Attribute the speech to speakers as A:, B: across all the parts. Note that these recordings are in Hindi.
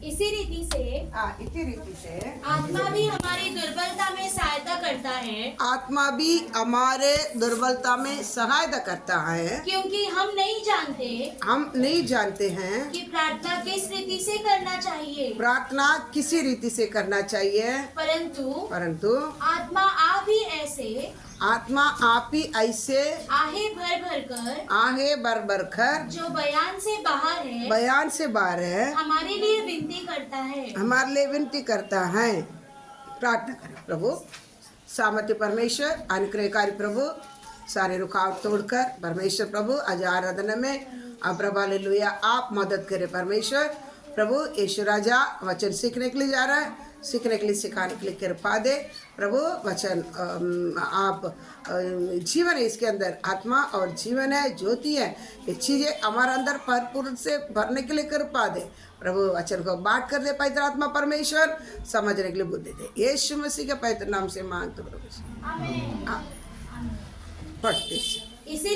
A: इसी रीति से आत्मा भी हमारी दुर्बलता में सहायता करता है,
B: आत्मा भी हमारे दुर्बलता में सहायता करता है,
A: क्योंकि हम नहीं जानते हैं कि प्रार्थना किस रीति से करना चाहिए,
B: प्रार्थना किसी रीति से करना चाहिए,
A: परंतु आत्मा
B: आप ही ऐसे
A: आहे भर भर कर जो बयान से बाहर है हमारे लिए विनती करता है।
B: प्रार्थना करें। प्रभु सामर्थ्य परमेश्वर, अनुग्रहकारी प्रभु, सारे रुकावट तोड़कर परमेश्वर प्रभु आज आराधना में प्रभु हालेलुया आप मदद करें परमेश्वर प्रभु। यीशु राजा वचन सीखने के लिए जा रहा है, सीखने के लिए सिखाने के लिए कृपा दे प्रभु। वचन आप जीवन है, इसके अंदर आत्मा और जीवन है, ज्योति है, ये चीज़ें हमारे अंदर भरपूर से भरने के लिए कृपा दे प्रभु। वचन को बांट कर दे पवित्र आत्मा परमेश्वर, समझने के लिए बुद्धि दे, यीशु मसीह के पवित्र नाम से मांगते प्रभु। आमीन। पढ़ते इसी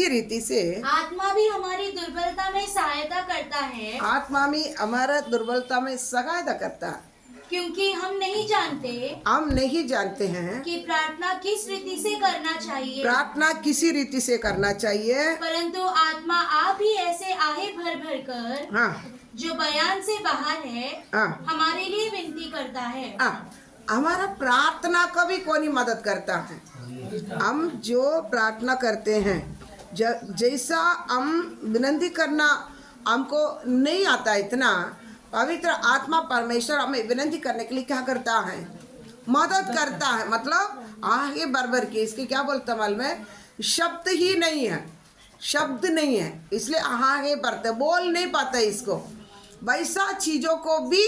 B: रीति से
A: आत्मा भी हमारी दुर्बलता में सहायता करता है,
B: आत्मा भी हमारा दुर्बलता में सहायता करता है,
A: क्योंकि हम नहीं जानते हैं
B: कि
A: प्रार्थना किस रीति से करना चाहिए,
B: प्रार्थना किसी रीति से करना चाहिए,
A: परंतु आत्मा आप ही ऐसे आहे भर कर जो बयान से बाहर है हमारे लिए विनती करता है।
B: हमारा प्रार्थना को भी कौन मदद करता है। हम जो प्रार्थना करते हैं, जैसा हम विनती करना हमको नहीं आता इतना, पवित्र आत्मा परमेश्वर हमें विनती करने के लिए क्या करता है, मदद करता है। मतलब आगे बरबर के इसके क्या बोलता मालूम है, शब्द ही नहीं है, शब्द नहीं है, इसलिए आगे बढ़ते बोल नहीं पाता इसको। वैसा चीज़ों को भी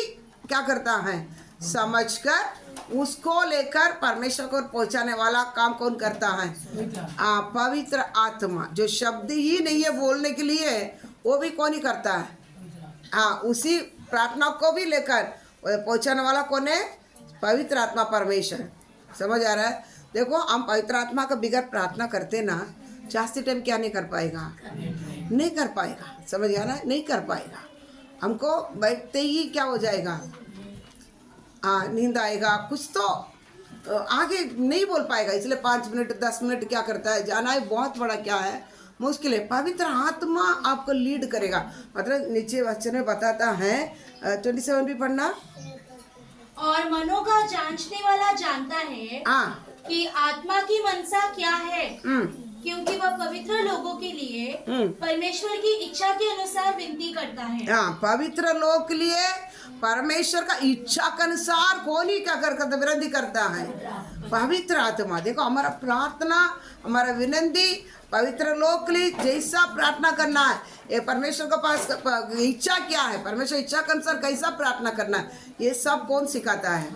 B: क्या करता है, समझकर उसको लेकर परमेश्वर को पहुंचाने वाला काम कौन करता है, पवित्र आत्मा। जो शब्द ही नहीं है बोलने के लिए, वो भी कौन ही करता है। उसी प्रार्थना को भी लेकर पहुंचाने वाला कौन है, पवित्र आत्मा परमेश्वर। समझ आ रहा है। देखो हम पवित्र आत्मा का बिगड़ प्रार्थना करते ना, जास्ती टाइम क्या नहीं कर पाएगा, नहीं कर पाएगा। समझ आ रहा है, नहीं कर पाएगा। हमको बैठते ही क्या हो जाएगा, नींद आएगा, कुछ तो आगे नहीं बोल पाएगा। इसलिए 5 मिनट 10 मिनट क्या करता है, जाना है बहुत बड़ा क्या है, मुश्किल है। पवित्र आत्मा आपको लीड करेगा। मतलब नीचे वचन में बताता है 27 भी पढ़ना।
A: और मनों का जांचने वाला जानता है कि आत्मा की मनसा क्या है, क्योंकि वह पवित्र लोगों के लिए परमेश्वर की इच्छा के अनुसार विनती करता है।
B: पवित्र लोगों के लिए परमेश्वर का इच्छा के अनुसार कौन ही क्या करता, विनती करता है, पवित्र आत्मा। देखो हमारा प्रार्थना, हमारा विनती पवित्र लोग के लिए जैसा प्रार्थना करना है, ये परमेश्वर के पास इच्छा क्या है, परमेश्वर इच्छा के अनुसार कैसा प्रार्थना करना है, ये सब कौन सिखाता है,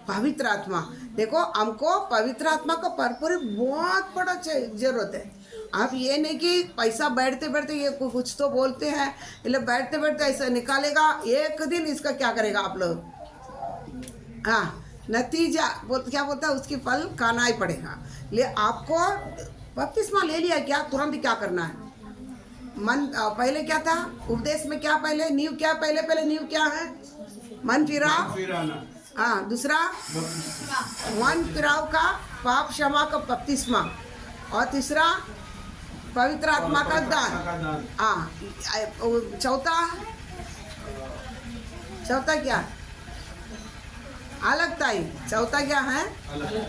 B: पवित्र आत्मा। देखो हमको पवित्र आत्मा का भरपूर बहुत बड़ा जरूरत है। आप ये नहीं कि पैसा बैठते बैठते ये कुछ तो बोलते हैं, इसलिए बैठते बैठते ऐसा निकालेगा, एक दिन इसका क्या करेगा आप लोग, नतीजा क्या बोलता है, उसकी फल खाना ही पड़ेगा। ले आपको बपतिस्मा ले लिया क्या, तुरंत क्या करना है, मन पहले क्या था उपदेश में, क्या पहले नींव क्या, पहले नींव क्या है, मन फिराव, दूसरा मन फिराव का पाप क्षमा का बपतिस्मा, और तीसरा पवित्र आत्मा का दान। चौथा क्या अलग है, चौथा क्या है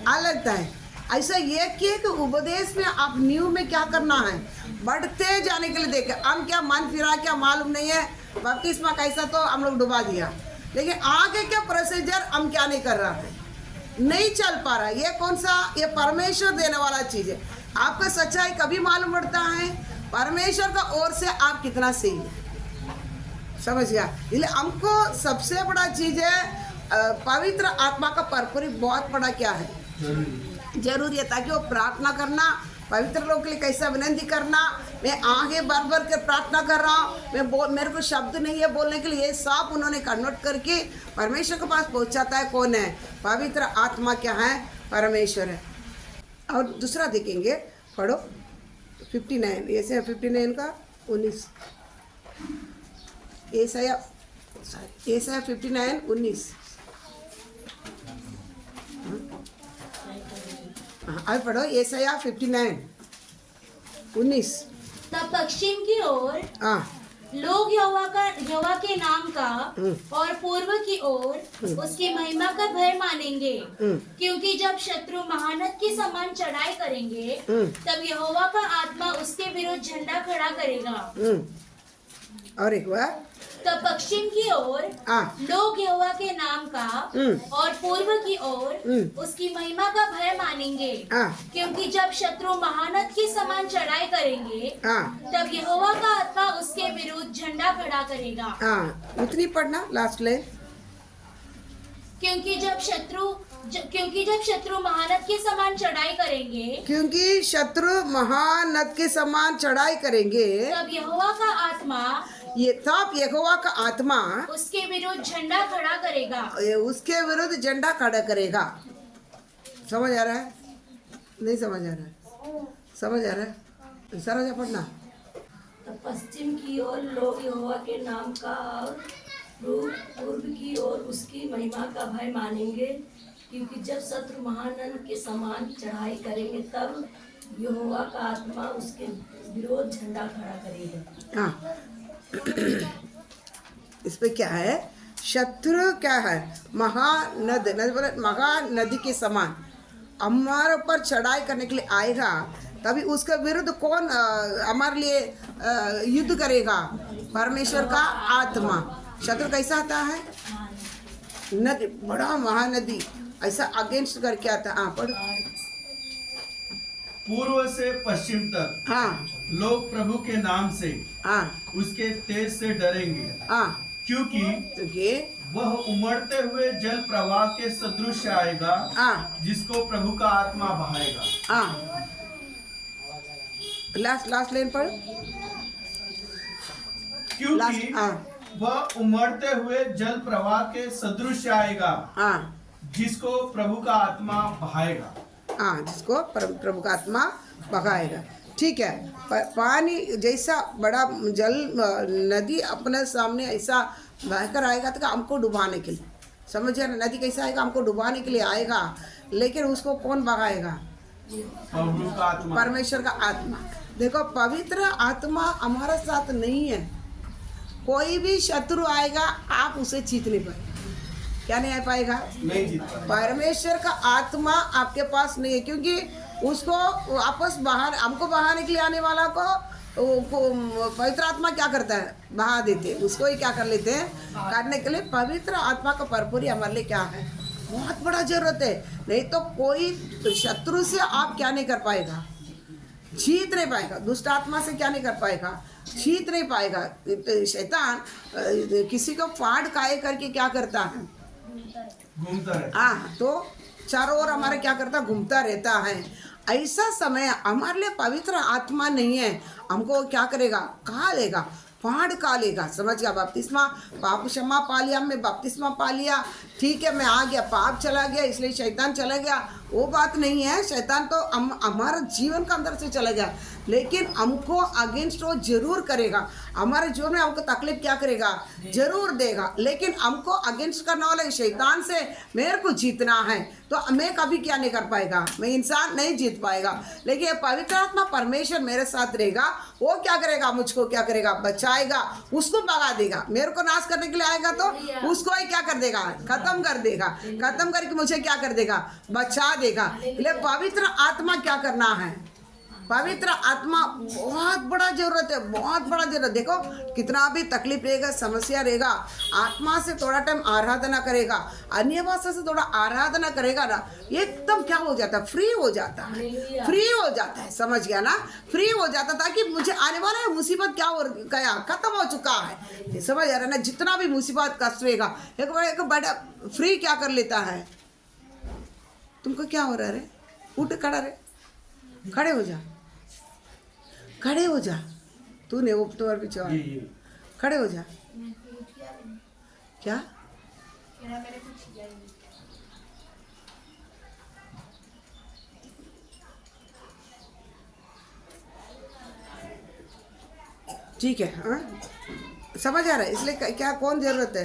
B: अलग है। ऐसा एक उपदेश में आप न्यू में क्या करना है, बढ़ते जाने के लिए देखे। हम क्या मन फिरा क्या मालूम नहीं है, बपतिस्मा कैसा तो हम लोग डुबा दिया, लेकिन आगे क्या प्रोसीजर हम क्या नहीं कर रहा है, नहीं चल पा रहा। ये कौन सा, ये परमेश्वर देने वाला चीज़ है। आपका सच्चाई कभी मालूम पड़ता है, परमेश्वर का ओर से आप कितना सही है, समझ गया। इसलिए हमको सबसे बड़ा चीज़ है पवित्र आत्मा का भरपूरी, बहुत बड़ा क्या है, जरूरी है, ताकि वो प्रार्थना करना, पवित्र लोगों के लिए कैसा विनती करना। मैं आगे बार बार के प्रार्थना कर रहा हूँ, मेरे को शब्द नहीं है बोलने के लिए, ये सब उन्होंने कन्वर्ट करके परमेश्वर के पास पहुँचाता है। कौन है, पवित्र आत्मा क्या है, परमेश्वर है। और दूसरा देखेंगे, पढ़ो 59, ऐसे 59 का 19, एसाया 59:19। अब पढ़ो एसाया 59:19।
A: तब पश्चिम की ओर
B: हाँ
A: लोग यहोवा के नाम का और पूर्व की ओर उसकी महिमा का भय मानेंगे, क्योंकि जब शत्रु महानद के समान चढ़ाई करेंगे तब यहोवा का आत्मा उसके विरुद्ध झंडा खड़ा करेगा।
B: और एक बार
A: तब पश्चिम की ओर लोग यहोवा के नाम का और पूर्व की ओर उसकी महिमा का भय मानेंगे, क्योंकि जब शत्रु महानद के समान चढ़ाई करेंगे तब यहोवा का आत्मा उसके विरुद्ध झंडा खड़ा करेगा।
B: उतनी पढ़ना लास्ट लाइन।
A: क्योंकि जब शत्रु महानद के समान चढ़ाई करेंगे,
B: क्योंकि शत्रु महानद के समान चढ़ाई करेंगे
A: तब यहोवा का आत्मा
B: यहोवा का आत्मा
A: उसके विरुद्ध झंडा खड़ा करेगा।
B: उसके विरुद्ध झंडा खड़ा करेगा। समझ आ रहा है? नहीं समझ आ रहा है? समझ आ रहा है? सारा जा पढ़ना।
C: तो पश्चिम की ओर लोग यहोवा के नाम का और पूर्व की ओर उसकी महिमा का भय मानेंगे, क्योंकि जब शत्रु महानद के समान चढ़ाई करेंगे तब यहोवा का आत्मा उसके विरोध झंडा खड़ा करेगा।
B: हाँ इस पे क्या है? शत्रु क्या है? महानद, नदी बोले महानदी के समान हमारे ऊपर चढ़ाई करने के लिए आएगा, तभी उसके विरुद्ध कौन हमारे लिए युद्ध करेगा? परमेश्वर का आत्मा। शत्रु कैसा आता है? नदी, बड़ा महानदी ऐसा अगेंस्ट करके आता है। पढ़।
D: पूर्व से पश्चिम तक लोग प्रभु के नाम से उसके तेज से डरेंगे, क्योंकि वह उमड़ते हुए जल प्रवाह के सदृश आएगा, जिसको प्रभु का आत्मा बहाएगा।
B: लास्ट लाइन पढ़।
D: क्योंकि वह उमड़ते हुए जल प्रवाह के सदृश आएगा, जिसको प्रभु का आत्मा बहाएगा।
B: जिसको प्रभु का आत्मा बहाएगा। ठीक है। पानी जैसा बड़ा जल नदी अपने सामने ऐसा बहकर आएगा तो हमको डुबाने के लिए, समझिए ना? नदी कैसा आएगा? हमको डुबाने के लिए आएगा, लेकिन उसको कौन बहाएगा? परमेश्वर का आत्मा। देखो, पवित्र आत्मा हमारे साथ नहीं है। कोई भी शत्रु आएगा आप उसे जीत नहीं पाएगा। क्या नहीं आ पाएगा?
D: नहीं जीत पाएगा।
B: परमेश्वर का आत्मा आपके पास नहीं है, क्योंकि उसको वापस बाहर हमको बहाने के लिए आने वाला को पवित्र आत्मा क्या करता है? बहा देते। उसको ही क्या कर लेते हैं? काटने के लिए। पवित्र आत्मा का भरपूरी हमारे लिए क्या है? बहुत बड़ा जरूरत है। नहीं तो कोई शत्रु से आप क्या नहीं कर पाएगा? जीत नहीं पाएगा। दुष्ट आत्मा से क्या नहीं कर पाएगा? जीत नहीं पाएगा। शैतान किसी को फाड़ खाए करके क्या करता है?
D: घूमता है।
B: तो चारों ओर हमारे क्या करता? घूमता रहता है। ऐसा समय हमारे लिए पवित्र आत्मा नहीं है। हमको क्या करेगा? कहाँ लेगा? फाड़ का लेगा। समझ गया? बपतिस्मा, पाप क्षमा पा लिया, मैं बपतिस्मा पा लिया, ठीक है, मैं आ गया, पाप चला गया, इसलिए शैतान चला गया, वो बात नहीं है। शैतान तो हमारा जीवन का अंदर से चला गया, लेकिन हमको अगेंस्ट वो जरूर करेगा। हमारे जीवन में हमको तकलीफ क्या करेगा? जरूर देगा। लेकिन हमको अगेंस्ट करने वाले शैतान से मेरे को जीतना है, तो मैं कभी क्या नहीं कर पाएगा? मैं इंसान नहीं जीत पाएगा। लेकिन ये पवित्र आत्मा परमेश्वर मेरे साथ रहेगा। वो क्या करेगा? मुझको क्या करेगा? बचाएगा, उसको भगा देगा। मेरे को नाश करने के लिए आएगा तो उसको ही क्या कर देगा? खत्म कर देगा। खत्म करके मुझे क्या कर देगा? बचा देगा। इसलिए पवित्र आत्मा क्या करना है? पवित्र आत्मा बहुत बड़ा जरूरत है, बहुत बड़ा जरूरत। देखो, कितना भी तकलीफ रहेगा, समस्या रहेगा, आत्मा से थोड़ा टाइम आराधना करेगा, अन्य भाषा से थोड़ा आराधना करेगा ना, एकदम क्या हो जाता है? फ्री हो जाता है। फ्री हो जाता है। समझ गया ना? फ्री हो जाता, ताकि मुझे आने वाला है मुसीबत क्या हो गया? खत्म हो चुका है। समझ आ रहा है ना? जितना भी मुसीबत कष्ट रहेगा, एक बड़ा फ्री क्या कर लेता है? तुमको क्या हो रहा है? उठ खड़ा रहे, खड़े हो जा, खड़े हो जा। तूने वो तुम्हारे पीछे खड़े हो जा। क्या? ठीक है, हाँ समझ आ रहा है। इसलिए क्या कौन जरूरत है?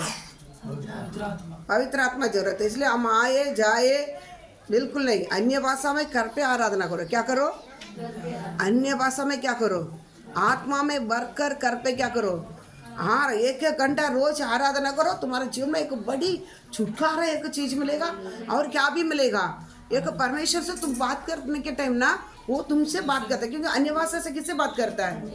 B: पवित्र आत्मा जरूरत है। इसलिए हम आए जाए बिल्कुल नहीं। अन्य भाषा में कर पे आराधना करो। क्या करो? अन्य भाषा में क्या करो? आत्मा में बढ़कर कर पे क्या करो? हाँ, 1 घंटा रोज आराधना करो, तुम्हारे जीवन में एक बड़ी छुटकारा एक चीज मिलेगा। और क्या भी मिलेगा? एक परमेश्वर से तुम बात करने के टाइम ना, वो तुमसे बात करता है। क्योंकि अन्य भाषा से किससे बात करता है?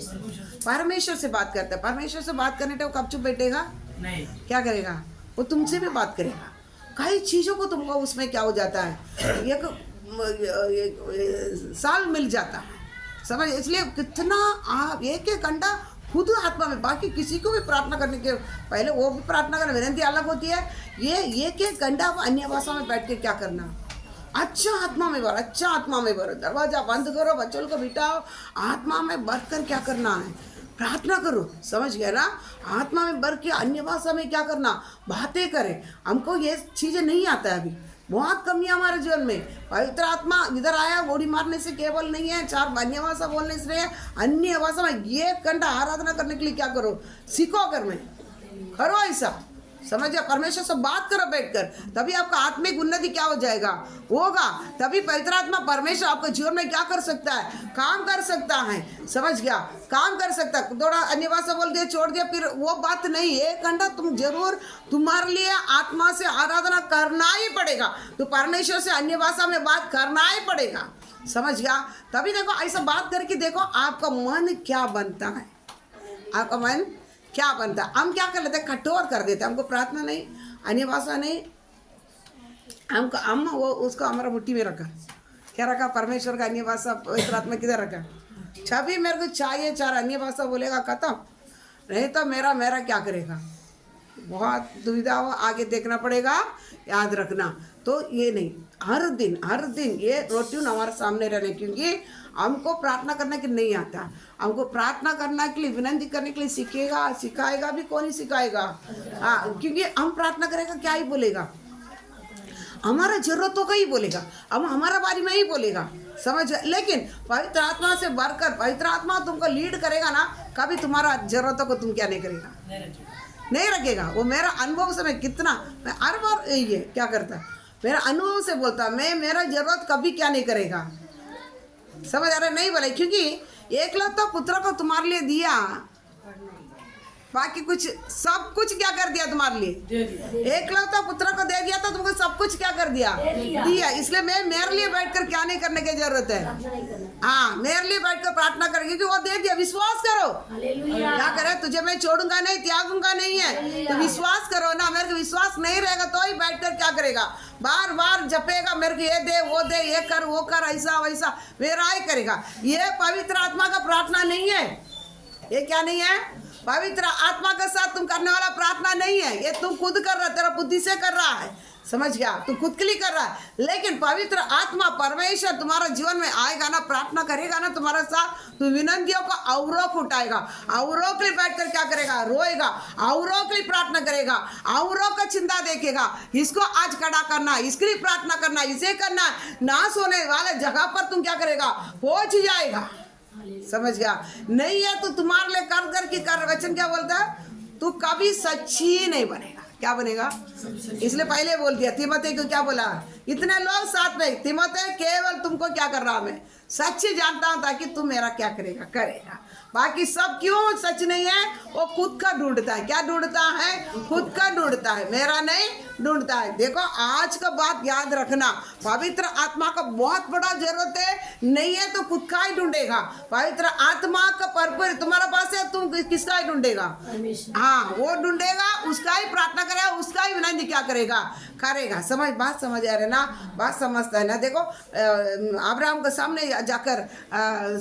B: परमेश्वर से बात करता है। परमेश्वर से बात करने टाइम कब चुप बैठेगा? नहीं। क्या करेगा? वो तुमसे भी बात करेगा। कई चीजों को तुमको उसमें क्या हो जाता है, एक साल मिल जाता है, समझ। इसलिए कितना आप 1 घंटा खुद आत्मा में, बाकी किसी को भी प्रार्थना करने के पहले वो भी प्रार्थना करना, विनती अलग होती है। ये 1 घंटा आप अन्य भाषा में बैठ के क्या करना? अच्छा आत्मा में बढ़ो, अच्छा आत्मा में बढ़ो। दरवाजा बंद करो, बच्चों को बिठाओ, आत्मा में बढ़कर क्या करना है? प्रार्थना करो, समझ गया ना? आत्मा में बढ़ के अन्य भाषा में क्या करना? बातें करें। हमको ये चीज़ें नहीं आता है, अभी बहुत कमी है हमारे जीवन में। पवित्र आत्मा इधर आया, गोली मारने से केवल नहीं है, 4 अन्य भाषा बोलने से नहीं है। अन्य भाषा में 1 घंटा आराधना करने के लिए क्या करो? सीखो करने, करो ऐसा, समझिए। परमेश्वर से बात करो बैठकर, तभी आपका आत्मिक उन्नति क्या हो जाएगा? होगा। तभी पवित्र आत्मा परमेश्वर आपके जीवन में क्या कर सकता है? काम कर सकता है, समझ गया? काम कर सकता है। थोड़ा अन्य भाषा बोल दिया, छोड़ दिया, फिर वो बात नहीं। 1 घंटा तुम जरूर, तुम्हारे लिए आत्मा से आराधना करना ही पड़ेगा। तो परमेश्वर से अन्य भाषा में बात करना ही पड़ेगा, समझ गया? तभी देखो, ऐसा बात करके देखो आपका मन क्या बनता है। आपका मन क्या बनता है? हम क्या कर लेते हैं? कठोर कर देते हैं। हमको प्रार्थना नहीं, अन्य भाषा नहीं, हम वो उसको हमारा मुट्ठी में रखा। क्या रखा? परमेश्वर का अन्य भाषा, पवित्र आत्मा किधर रखा? छवि मेरे को चाहिए, 4 अन्य भाषा बोलेगा, खत्म। नहीं तो मेरा क्या करेगा? बहुत दुविधा हो, आगे देखना पड़ेगा, याद रखना। तो ये नहीं, हर दिन ये रूटीन हमारे सामने रहने, क्योंकि हमको प्रार्थना करने के नहीं आता। हमको प्रार्थना करने के लिए, विनती करने के लिए सिखाएगा भी कौन ही सिखाएगा? हाँ, क्योंकि हम प्रार्थना करेगा क्या ही बोलेगा? हमारा जरूरतों का ही बोलेगा, हम हमारा बारे में ही बोलेगा, समझ। लेकिन पवित्र आत्मा से बढ़कर पवित्र आत्मा तुमको लीड करेगा ना, कभी तुम्हारा जरूरतों को तुम क्या नहीं करेगा? नहीं रखेगा। वो मेरा अनुभव से, मैं कितना, मैं हर बार ये क्या करता, मेरा अनुभव से बोलता, मैं मेरा जरूरत कभी क्या नहीं करेगा, समझ आ रहा? नहीं बोले, क्योंकि एकलौता पुत्र को तुम्हारे लिए दिया, बाकी कुछ सब कुछ क्या कर दिया तुम्हारे लिए? एकलौता पुत्र को दे दिया तो तुमको सब कुछ क्या कर दिया? दिया। इसलिए मैं मेरे लिए बैठकर क्या नहीं करने की जरूरत है? हाँ, मेरे लिए बैठकर प्रार्थना करें, क्योंकि वो दे दिया। विश्वास करो, क्या करे? तुझे मैं छोड़ूंगा नहीं, त्यागूंगा नहीं है, तो विश्वास करो ना। मेरे को विश्वास नहीं रहेगा तो ही बैठकर क्या करेगा? बार बार जपेगा, मेरे को ये दे, वो दे, ये कर, वो कर, ऐसा वैसा मेरा ही करेगा। ये पवित्र आत्मा का प्रार्थना नहीं है। ये क्या नहीं है? पवित्र आत्मा के साथ तुम करने वाला प्रार्थना नहीं है। ये तुम खुद कर रहा है, तेरा बुद्धि से कर रहा है, समझ गया? तू खुद के लिए कर रहा है। लेकिन पवित्र आत्मा परमेश्वर तुम्हारा जीवन में आएगा ना, प्रार्थना करेगा ना तुम्हारे साथ, तो विनंतियों को अवरोक उठाएगा, अवरोक के लिए बैठकर क्या करेगा? रोएगा, अवरोक के लिए प्रार्थना करेगा, अवरोक का चिंता देखेगा, इसको आज खड़ा करना, इसके लिए प्रार्थना करना, इसे करना, नाश होने वाले जगह पर तुम क्या करेगा? पहुंच जाएगा, समझ गया? नहीं है तो तुम्हारे लिए कर वचन क्या बोलता है? तू कभी सच्ची नहीं बनेगा। क्या बनेगा? इसलिए पहले बोल दिया, तीमोथी को क्या बोला? इतने लोग साथ में, तीमोथी केवल तुमको क्या कर रहा, मैं सच्ची जानता हूं, ताकि तुम मेरा क्या करेगा। बाकी सब क्यों सच नहीं है? वो खुद का ढूंढता है। क्या ढूंढता है? खुद का ढूंढता है, मेरा नहीं ढूंढता है। देखो, आज का बात याद रखना, पवित्र आत्मा का बहुत बड़ा जरूरत है। नहीं है तो खुद का ही ढूंढेगा। पवित्र आत्मा का परपुर तुम्हारे पास है, तुम किसका ही ढूंढेगा? हाँ, वो ढूंढेगा, उसका ही प्रार्थना करेगा, उसका ही विनती क्या करेगा? समझ, बात समझ आ रहे ना? बात समझता है ना? देखो, अब्राहम के सामने जाकर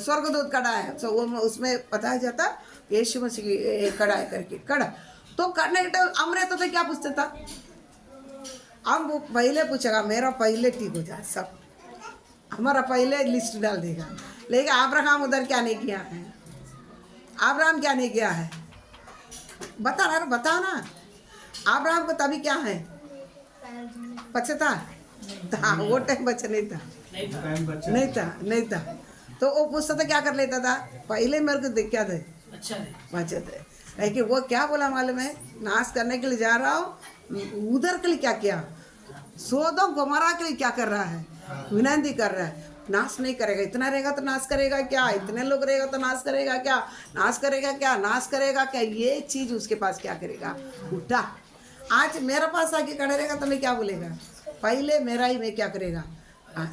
B: स्वर्गदूत खड़ा है, तो वो उसमें बताया जाता यीशु मसीह खड़ा है करके, खड़ा तो करने के टाइम अमृत तो क्या पूछता था? हम वो पहले पूछेगा, मेरा पहले ठीक हो जाए, सब हमारा पहले लिस्ट डाल देगा। लेकिन अब्राहम उधर क्या नहीं किया है? अब्राहम क्या नहीं किया है? बताओ ना। अब्राहम को तभी क्या है? बच्चा था? हाँ, वो टाइम बच्चा नहीं था। तो वो पूछता था, क्या कर लेता था? पहले मेरे को क्या थे? बचत है। लेकिन वो क्या बोला मालूम है, नाश करने के लिए जा रहा हूँ, उधर के लिए क्या किया, सोदोम गोमोरा के लिए क्या कर रहा है, विनती कर रहा है। नाश नहीं करेगा, इतना रहेगा तो नाश करेगा क्या, इतने लोग रहेगा तो नाश करेगा क्या, नाश करेगा क्या, नाश करेगा क्या, ये चीज उसके पास क्या करेगा, उठा। आज मेरे पास आके खड़ा रहेगा तो मैं क्या बोलेगा, पहले मेरा ही मैं क्या करेगा,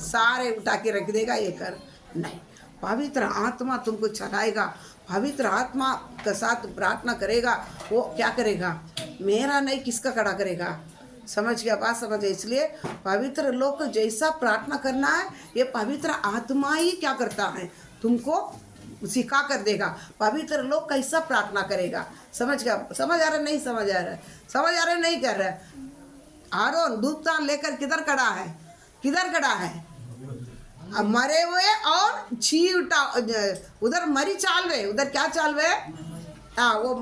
B: सारे उठा के रख देगा, ये कर नहीं। पवित्र आत्मा तुमको चलाएगा, पवित्र आत्मा के साथ प्रार्थना करेगा, वो क्या करेगा, मेरा नहीं किसका खड़ा करेगा। समझ गया बात, समझ। इसलिए पवित्र लोग को जैसा प्रार्थना करना है, ये पवित्र आत्मा ही क्या करता है, तुमको सिखा कर देगा। पवित्र लोग कैसा प्रार्थना करेगा, समझ गया, समझ आ रहा नहीं, समझ आ रहा है, समझ आ रहा नहीं कर रहा है। आरोन धूपदान लेकर किधर खड़ा है, किधर खड़ा है, मरे हुए और छी उठा, उधर मरी चाल वे, उधर क्या चाल वे, वो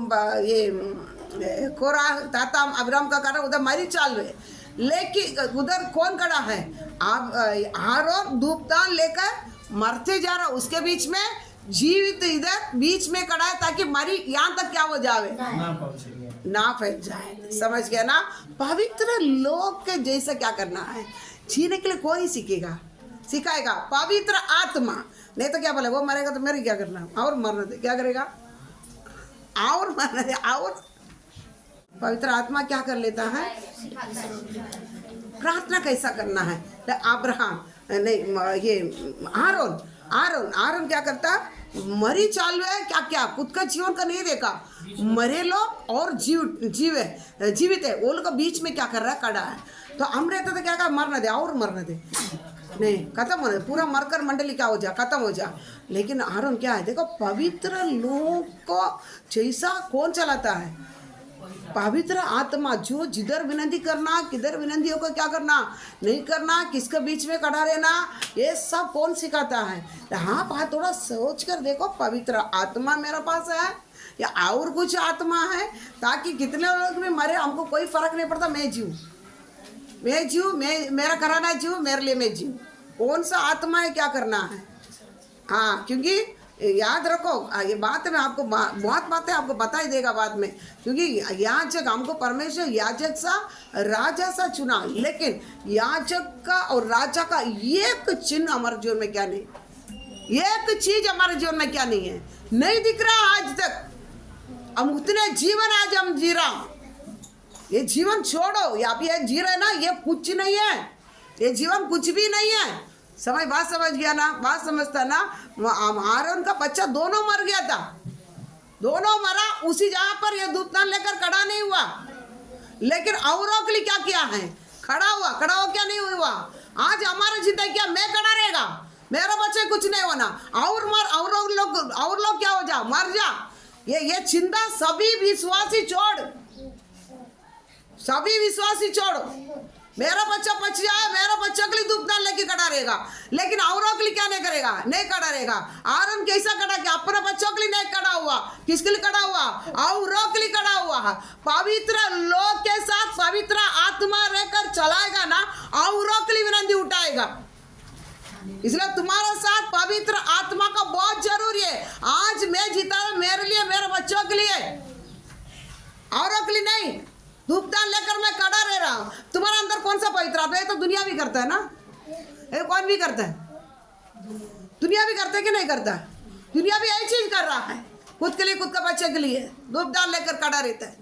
B: ये कोरा ताता अब्राम का कारण उधर मरी चाल वे, लेकिन उधर कौन खड़ा है, आप आरोन धूपदान लेकर मरते जा रहा, उसके बीच में जीवित इधर बीच में खड़ा है, ताकि मरी यहाँ तक क्या हो जावे, ना फैल जाए। समझ गया ना। पवित्र लोग के जैसा क्या करना है, जीने के लिए कौन ही सीखेगा, सिखाएगा, पवित्र आत्मा। नहीं तो क्या बोले, वो मरेगा तो मेरे क्या करना, और मरने दे, क्या करेगा, और मरने दे, और पवित्र आत्मा क्या कर लेता है, प्रार्थना कैसा करना है। अब्राहम नहीं, ये आरोन, आरोन क्या करता, मरी चाल है, क्या क्या खुद का जीवन का नहीं देखा, मरे लोग और जीवित है, वो लोग बीच में क्या कर रहा है, खड़ा है। तो हम रहते तो क्या कहा, मरना दे, और मरना दे, नहीं खत्म होने, पूरा मरकर मंडली क्या हो जा, खत्म हो जा। लेकिन आरोन क्या है, देखो पवित्र लोग को जैसा कौन चलाता है, पवित्र आत्मा, जो जिधर विनती करना, किधर विनतियों को क्या करना, नहीं करना, किसके बीच में खड़ा रहना, ये सब कौन सिखाता है। हाँ बात थोड़ा सोच कर देखो, पवित्र आत्मा मेरे पास है या और कुछ आत्मा है, ताकि कितने लोग भी मरे हमको कोई फर्क नहीं पड़ता, मैं जीऊँ, मैं मेरा कराना जीऊँ, मेरे लिए मैं जीऊँ, कौन सा आत्मा है, क्या करना है। हाँ, क्योंकि याद रखो, ये बात में आपको बहुत बातें आपको बता ही देगा बाद में, क्योंकि याजक हमको परमेश्वर याजक सा राजा सा चुना, लेकिन याजक का और राजा का एक चिन्ह हमारे जीवन में क्या नहीं, एक चीज हमारे जीवन में क्या नहीं है, नहीं दिख रहा आज तक। हम उतने जीवन आज हम जी रहा, ये जीवन छोड़ो, आप ये जी रहे ना, ये कुछ नहीं है, ये जीवन कुछ भी नहीं है। बात समझ गया ना, बात समझता ना। आरोन का बच्चा दोनों मर गया था, दोनों मरा, उसी जगह पर ये धूपदान लेकर खड़ा नहीं हुआ, लेकिन औरों के लिए क्या किया है, खड़ा हुआ, खड़ा हो क्या नहीं हुआ। आज हमारा जिंदगी क्या, मैं खड़ा रहेगा, मेरा बच्चे कुछ नहीं होना, और लोग क्या हो जा, मर जा, ये चिंता सभी विश्वासी छोड़, मेरा बच्चा बच जाए, मेरा बच्चा के लिए धूपदान लेके खड़ा रहेगा, लेकिन औरों के लिए क्या नहीं करेगा, नहीं खड़ा रहेगा। आरोन कैसा खड़ा किया, अपने बच्चों के लिए नहीं खड़ा हुआ, किसके लिए खड़ा हुआ, औरों के लिए खड़ा हुआ। पवित्र लोग के साथ पवित्र आत्मा रहकर चलाएगा ना, औरों के लिए विनती उठाएगा। इसलिए तुम्हारा साथ पवित्र आत्मा का बहुत जरूरी है। आज मैं जीता हूं मेरे लिए, मेरे बच्चों के लिए, औरों के लिए नहीं। धूपदान लेकर मैं खड़ा रह रहा हूँ, तुम्हारा अंदर कौन सा पवित्र आत्मा है, तो दुनिया भी करता है ना, ये कौन भी करता है, दुनिया भी करता है कि नहीं करता, दुनिया भी यही चीज कर रहा है, खुद के लिए, खुद का बच्चे के लिए धूपदान लेकर खड़ा रहता है।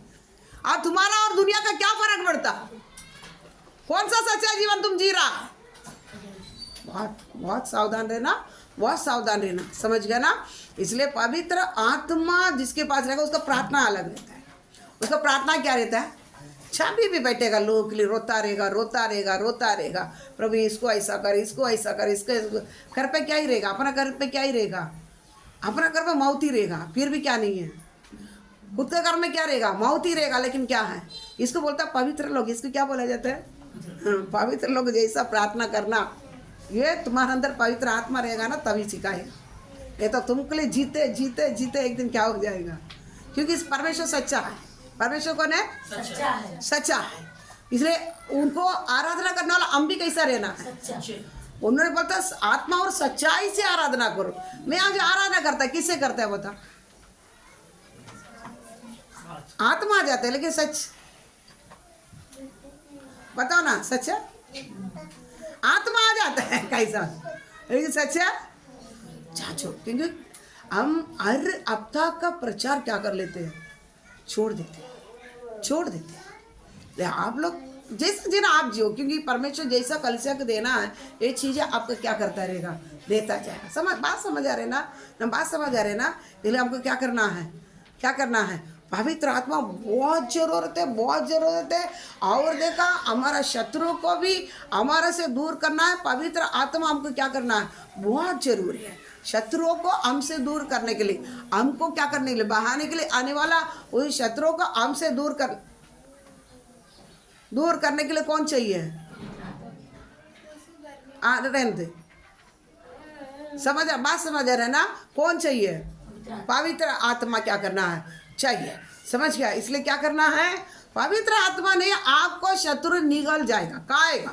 B: अब तुम्हारा और दुनिया का क्या फर्क पड़ता, कौन सा सच्चा जीवन तुम जी रहा है। बहुत सावधान रहना, बहुत सावधान रहना, समझ गया ना। इसलिए पवित्र आत्मा जिसके पास रहेगा उसका प्रार्थना अलग रहता है। उसका प्रार्थना क्या रहता है, छापी भी बैठेगा, लोगों के लिए रोता रहेगा, प्रभु इसको ऐसा कर, इसको ऐसा कर, इसको घर पे क्या ही रहेगा, अपना घर पे क्या ही रहेगा, अपना घर पे मौत ही रहेगा, फिर भी क्या नहीं है, खुद के घर में क्या रहेगा, मौत ही रहेगा। लेकिन क्या है, इसको बोलता है पवित्र लोग, इसको क्या बोला जाता है, पवित्र लोग जैसा प्रार्थना करना। ये तुम्हारे अंदर पवित्र आत्मा रहेगा ना, तभी सिखाएगा। ये तो तुमके लिए जीते जीते जीते एक दिन क्या हो जाएगा, क्योंकि इस परमेश्वर सच्चा है। परमेश्वर कौन है, सच्चा है। इसलिए उनको आराधना करने वाला हम भी कैसा रहना है, उन्होंने बोलता आत्मा और सच्चाई से आराधना करो। मैं आज आराधना करता, किससे करता है बता, आत्मा आ जाता है, लेकिन सच बताओ ना, सच है? आत्मा आ जाता है कैसा, लेकिन सच है? चाचो, क्योंकि हम हर हफ्ता का प्रचार क्या कर लेते हैं, छोड़ देते हैं। आप लोग जैसा जीना आप जियो, क्योंकि परमेश्वर जैसा कलिसिया को देना है, ये चीज़ें आपको क्या करता रहेगा, देता जाएगा। बात समझ आ रहे ना, बात समझ आ रहे ना। इसलिए हमको क्या करना है, पवित्र आत्मा बहुत ज़रूरत है। और देखा, हमारा शत्रु को भी हमारे से दूर करना है। पवित्र आत्मा हमको क्या करना है, बहुत जरूरी है। शत्रुओं को हमसे दूर करने के लिए, हमको क्या करने के लिए, बहाने के लिए आने वाला उस शत्रुओं को हमसे दूर करने के लिए कौन चाहिए? बात समझ रहे ना, कौन चाहिए? पवित्र आत्मा क्या करना है, चाहिए। समझ गया? इसलिए क्या करना है, पवित्र आत्मा ने आपको शत्रु निगल जाएगा, खाएगा,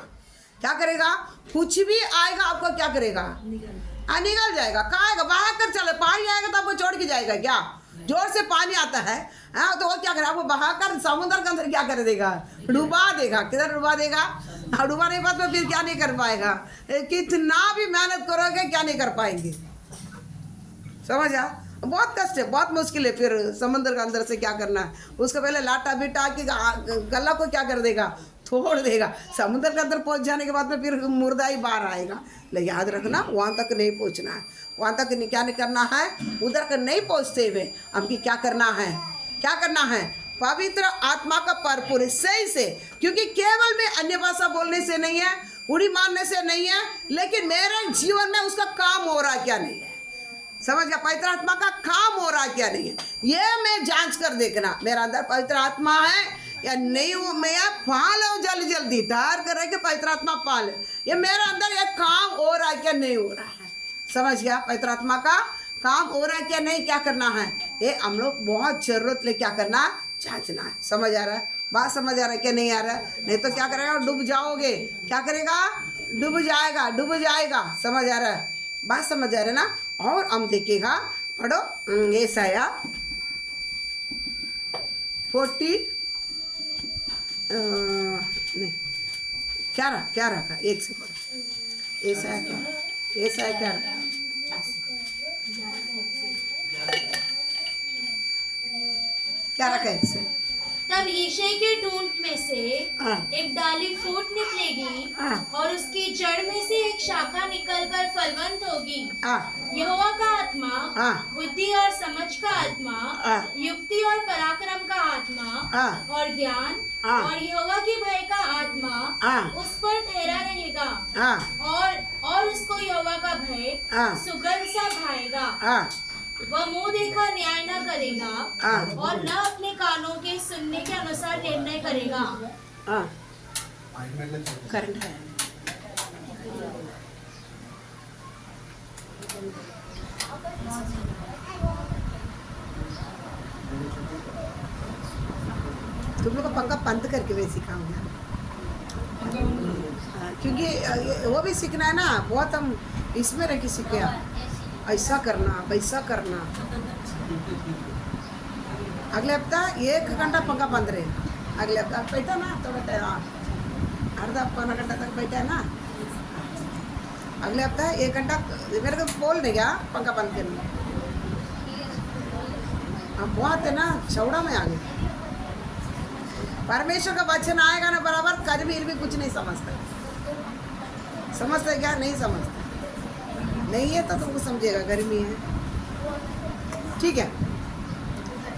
B: क्या करेगा, कुछ भी आएगा आपको क्या करेगा, निगल जाएगा, खाएगा, बहा कर चले। पानी आएगा तो आपको छोड़ के जाएगा क्या? जोर से पानी आता है, हाँ, तो वो क्या करेगा, आपको बहाकर समुद्र के अंदर क्या कर देगा, डुबा देगा। किधर डुबा देगा? डुबा नहीं पाता तो फिर क्या नहीं कर पाएगा, कितना भी मेहनत करोगे क्या नहीं कर पाएंगे। समझ आ? बहुत कष्ट है, बहुत मुश्किल है। फिर समुद्र के अंदर से क्या करना है, उसको पहले लाटा बिटा के गला को क्या कर देगा, तोड़ देगा। समुद्र के अंदर पहुंच जाने के बाद में फिर मुर्दा ही बाहर आएगा। लेकिन याद रखना, वहाँ तक नहीं पहुँचना है, वहाँ तक क्या नहीं करना है, उधर का नहीं पहुँचते हुए हमको क्या करना है, पवित्र आत्मा का भरपूर सही से। क्योंकि केवल में अन्य भाषा बोलने से नहीं है, उड़ी मारने से नहीं है, लेकिन मेरे जीवन में उसका काम हो रहा क्या नहीं है। समझ गया? पवित्र आत्मा का काम हो रहा क्या नहीं है, ये मैं जांच कर देखना, मेरा अंदर पवित्र आत्मा है या नहीं हो। मैं पाल हूँ जल्दी ठहर कर रहे कि पवित्र आत्मा पाल, ये मेरा अंदर ये काम हो रहा है क्या नहीं हो रहा है। समझ गया? पवित्र आत्मा का काम हो रहा है क्या नहीं, क्या करना है, ये हम लोग बहुत जरूरत ले क्या करना, जांचना है। समझ आ रहा है? बात समझ आ रहा है क्या नहीं आ रहा है? नहीं तो क्या करेगा, डूब जाओगे। क्या करेगा, डूब जाएगा। समझ आ रहा है? बात समझ आ रहा है ना। और हम देखेगा, पढ़ो यशाया 40 नहीं क्या रखा, एक से पढ़ो। यशाया क्या रखा, एक से।
A: तब यिशै के ढूंढ में से एक डाली फूट निकलेगी और उसकी जड़ में से एक शाखा निकलकर फलवंत होगी। यहोवा का आत्मा, बुद्धि और समझ का आत्मा, युक्ति और पराक्रम का आत्मा और ज्ञान और यहोवा की भय का आत्मा उस पर ठहरा रहेगा। और उसको यहोवा का भय सुगंध सा भाएगा। वह मुंह देखा न्याय न करेगा और न अपने कानों के सुनने के अनुसार निर्णय करेगा।
B: करंट है। तुम लोग को पंखा बंद करके मैं सिखाऊंगा, क्योंकि वो भी सीखना है ना। बहुत हम इसमें रह के सीखे, ऐसा करना वैसा करना। अगले हफ्ता 1 घंटा पंखा बंद रहे। अगले हफ्ता बैठा ना, थोड़ा आधा पौना घंटा तक बैठा है ना। अगले हफ्ता 1 घंटा मेरे को बोल नहीं गया पंखा बंद करना। हम बहुत है ना, चौड़ा में आ गए। परमेश्वर का वचन आएगा ना बराबर, कर्मी भी कुछ नहीं समझते क्या, नहीं समझते। नहीं है तो तुमको समझेगा, गर्मी है, ठीक है।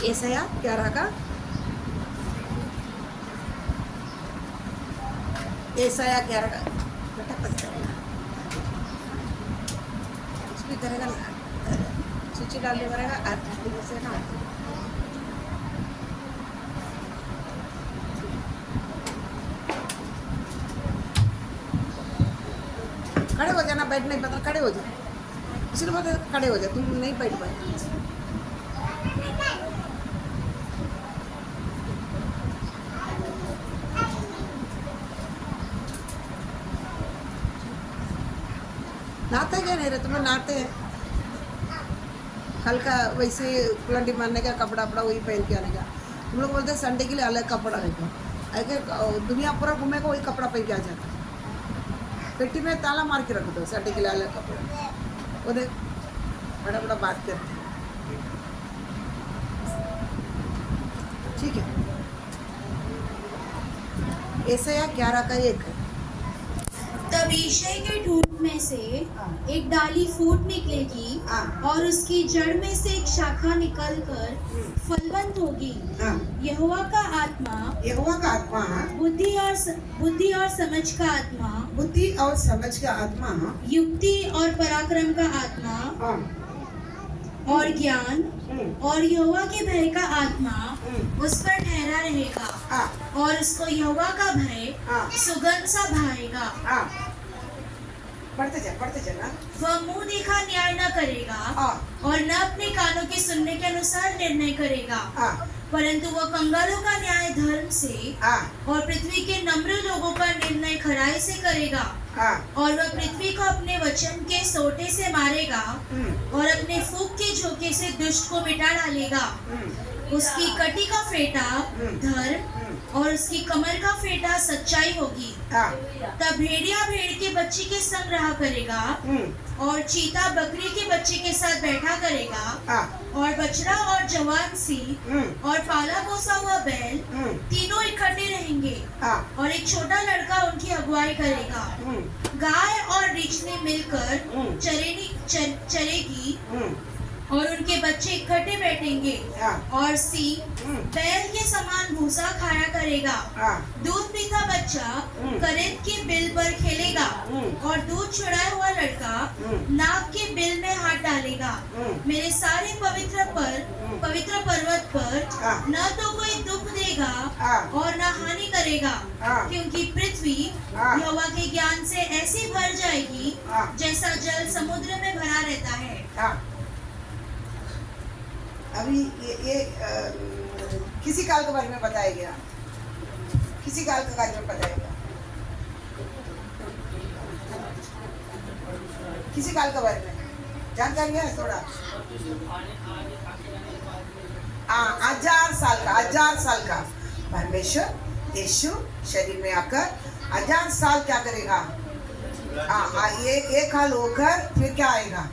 B: ऐसा यार क्या रखा, ऐसा यार क्या रखा, कुछ भी करेगा ना, सूची डालने पड़ेगा से ना। खड़े हो जाना, बैठ नहीं पता, खड़े हो जाओ। इसलिए बोलते खड़े हो जाओ, तुम नहीं बैठ पाए। नहाते क्या नहीं रहे, तुम्हें नहाते हैं हल्का वैसे कुलंडी मारने का, कपड़ा वही पहन के आने का। हम लोग बोलते हैं संडे के लिए अलग कपड़ा रहेगा, ऐसे दुनिया पूरा घूमेगा वही कपड़ा पहन के आ जाता है, पेटी में ताला मार के रख दो, संडे के लिए अलग कपड़ा। वो देख बड़ा बड़ा बात करते हैं, ठीक है। यशायाह 11:1।
A: तब यिशै के ठूंठ में से एक डाली फूट निकलेगी और उसकी जड़ में से एक शाखा निकलकर फलवंत होगी। यहोवा का आत्मा बुद्धि और समझ का आत्मा,
B: बुद्धि और समझ का आत्मा,
A: युक्ति और पराक्रम का आत्मा और ज्ञान और यहोवा के भय का आत्मा उस पर ठहरा रहेगा और उसको यहोवा का भय सुगंध सा भाएगा।
B: पढ़ते चल।
A: वह मुंह देखा न्याय न करेगा और न अपने कानों के सुनने के अनुसार निर्णय करेगा, परंतु वह कंगालों का न्याय धर्म से और पृथ्वी के नम्र लोगों का निर्णय खराई से करेगा। और वह पृथ्वी को अपने वचन के सोटे से मारेगा और अपने फूंक के झोंके से दुष्ट को मिटा डालेगा। उसकी कटी का फेटा धर्म और उसकी कमर का फेटा सच्चाई होगी। तब भेड़िया भेड़ के बच्चे के संग रहा करेगा और चीता बकरी के बच्चे के साथ बैठा करेगा, और बछड़ा और जवान सी और पाला पोसा हुआ बैल तीनों इकट्ठे रहेंगे और एक छोटा लड़का उनकी अगुवाई करेगा। गाय और रीछनी मिलकर चरेगी और उनके बच्चे इकट्ठे बैठेंगे, और सिंह बैल के समान भूसा खाया करेगा। दूध पीता बच्चा करेत के बिल पर खेलेगा और दूध छुड़ाया हुआ लड़का नाक के बिल में हाथ डालेगा। मेरे सारे पवित्र पर्वत पर न तो कोई दुख देगा और न हानि करेगा, क्योंकि पृथ्वी यहोवा के ज्ञान से ऐसी भर जाएगी जैसा जल समुद्र में भरा रहता है।
B: अभी ये किसी काल के बारे में बताया गया, किसी काल के बारे में बताया गया, किसी काल के बारे में जानकारी है थोड़ा? 1000 साल का परमेश्वर यीशु शरीर में आकर 1000 साल क्या करेगा? एक हाल होकर फिर क्या आएगा?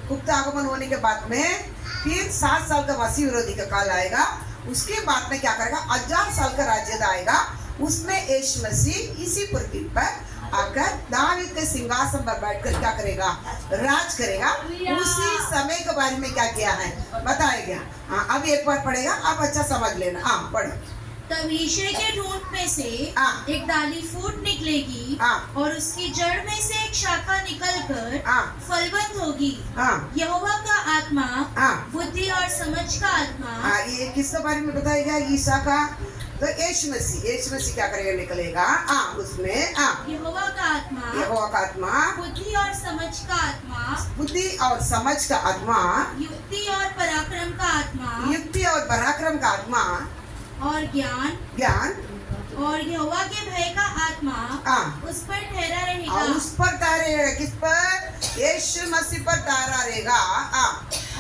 B: गुप्त आगमन होने के बाद में फिर 7 साल का मसीह विरोधी का काल आएगा। उसके बाद में क्या करेगा? 1000 साल का राज्य आएगा। उसमें यीशु मसीह इसी पृथ्वी पर आकर दावीद के सिंहासन पर बैठकर क्या करेगा? राज करेगा। उसी समय के बारे में क्या किया है बताया गया। अब एक बार पढ़ेगा, आप अच्छा समझ लेना। पढ़ो।
A: तब यिशै के ठूंठ में से एक डाली फूट निकलेगी और उसकी जड़ में से एक शाखा निकलकर फलवंत होगी। यहोवा का आत्मा बुद्धि और समझ का आत्मा।
B: ये किसके बारे में बताया गया? ईसा का। तो यीशु मसीह क्या करेगा? निकलेगा उसमें
A: यहोवा का आत्मा बुद्धि और समझ का आत्मा,
B: बुद्धि और समझ का आत्मा,
A: युक्ति और पराक्रम का आत्मा,
B: युक्ति और पराक्रम का आत्मा,
A: और ज्ञान और यहोवा के भय का आत्मा उस पर ठहरा रहेगा।
B: उस पर ठहरेगा। किस पर? यीशु मसीह पर ठहरा रहेगा।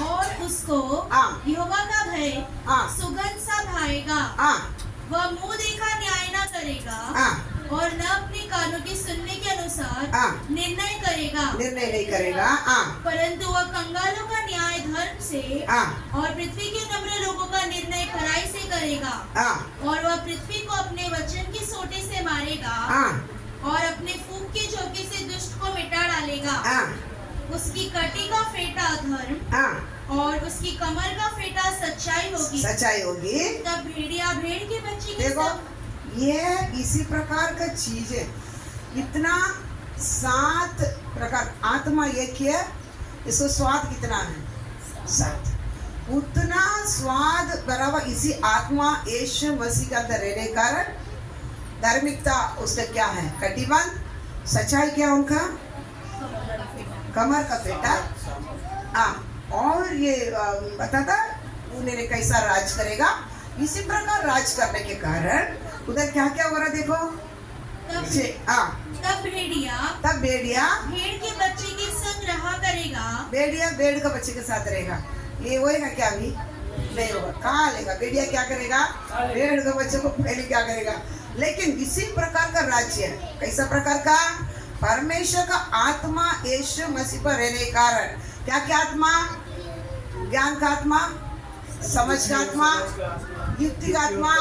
A: और उसको यहोवा का भय सुगंध सा भाएगा। वह मुंह देखा न्याय न करेगा और न अपने कानों के सुनने के अनुसार निर्णय
B: नहीं करेगा,
A: परंतु वह कंगालों का न्याय धर्म से और पृथ्वी के नम्र लोगों का निर्णय खराई से करेगा। और वह पृथ्वी को अपने वचन के सोटे से मारेगा और अपने फूंक के झोंके से दुष्ट को मिटा डालेगा। उसकी कटी का फेटा धर्म और उसकी कमर का फेटा सच्चाई होगी। तब भेड़िया भेड़ के बच्चे के संग।
B: ये इसी प्रकार का चीज है। इतना 7 प्रकार आत्मा एक है, इसको स्वाद कितना है? 7। उतना स्वाद बराबर इसी आत्मा यीशु मसीह का अंदर रहने के कारण धार्मिकता उसका क्या है? कटिबंध। सच्चाई क्या उनका? कमर का फेटा। और ये बताता उन्हें कैसा राज करेगा। इसी प्रकार राज करने के कारण उधर क्या क्या हो रहा देखो।
A: तब भेड़िया भेड़ के बच्चे के संग रहा करेगा।
B: भेड़िया भेड़ का बच्चे के साथ रहेगा। ये होएगा क्या? अभी नहीं होगा। कहाँ लेगा? भेड़िया क्या करेगा? भेड़ के बच्चे को पहले क्या करेगा? लेकिन इसी प्रकार का राज्य है। कैसा प्रकार का? परमेश्वर का आत्मा यीशु मसीह पर रहने के कारण क्या क्या आत्मा? ज्ञान का आत्मा, समझ का आत्मा, युक्ति का आत्मा,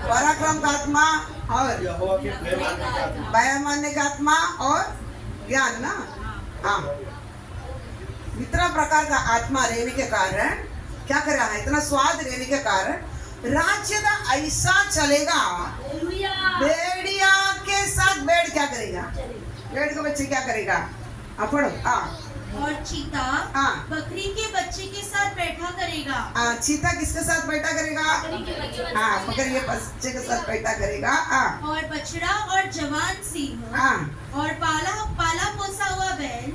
B: पराक्रम का आत्मा और भय मानने का आत्मा और ज्ञान ना। हाँ, इतना प्रकार का आत्मा रहने के कारण क्या करेगा? इतना स्वाद रहने के कारण राज्य का ऐसा चलेगा। भेड़िया के साथ भेड़ क्या करेगा? भेड़ के बच्चे क्या करेगा? पढ़ो।
A: और चीता बकरी के बच्चे के साथ बैठा करेगा।
B: चीता किसके साथ बैठा करेगा? बकरी के बच्चे के साथ बैठा करेगा।
A: और बछड़ा और जवान सिंह और पाला पोसा हुआ बैल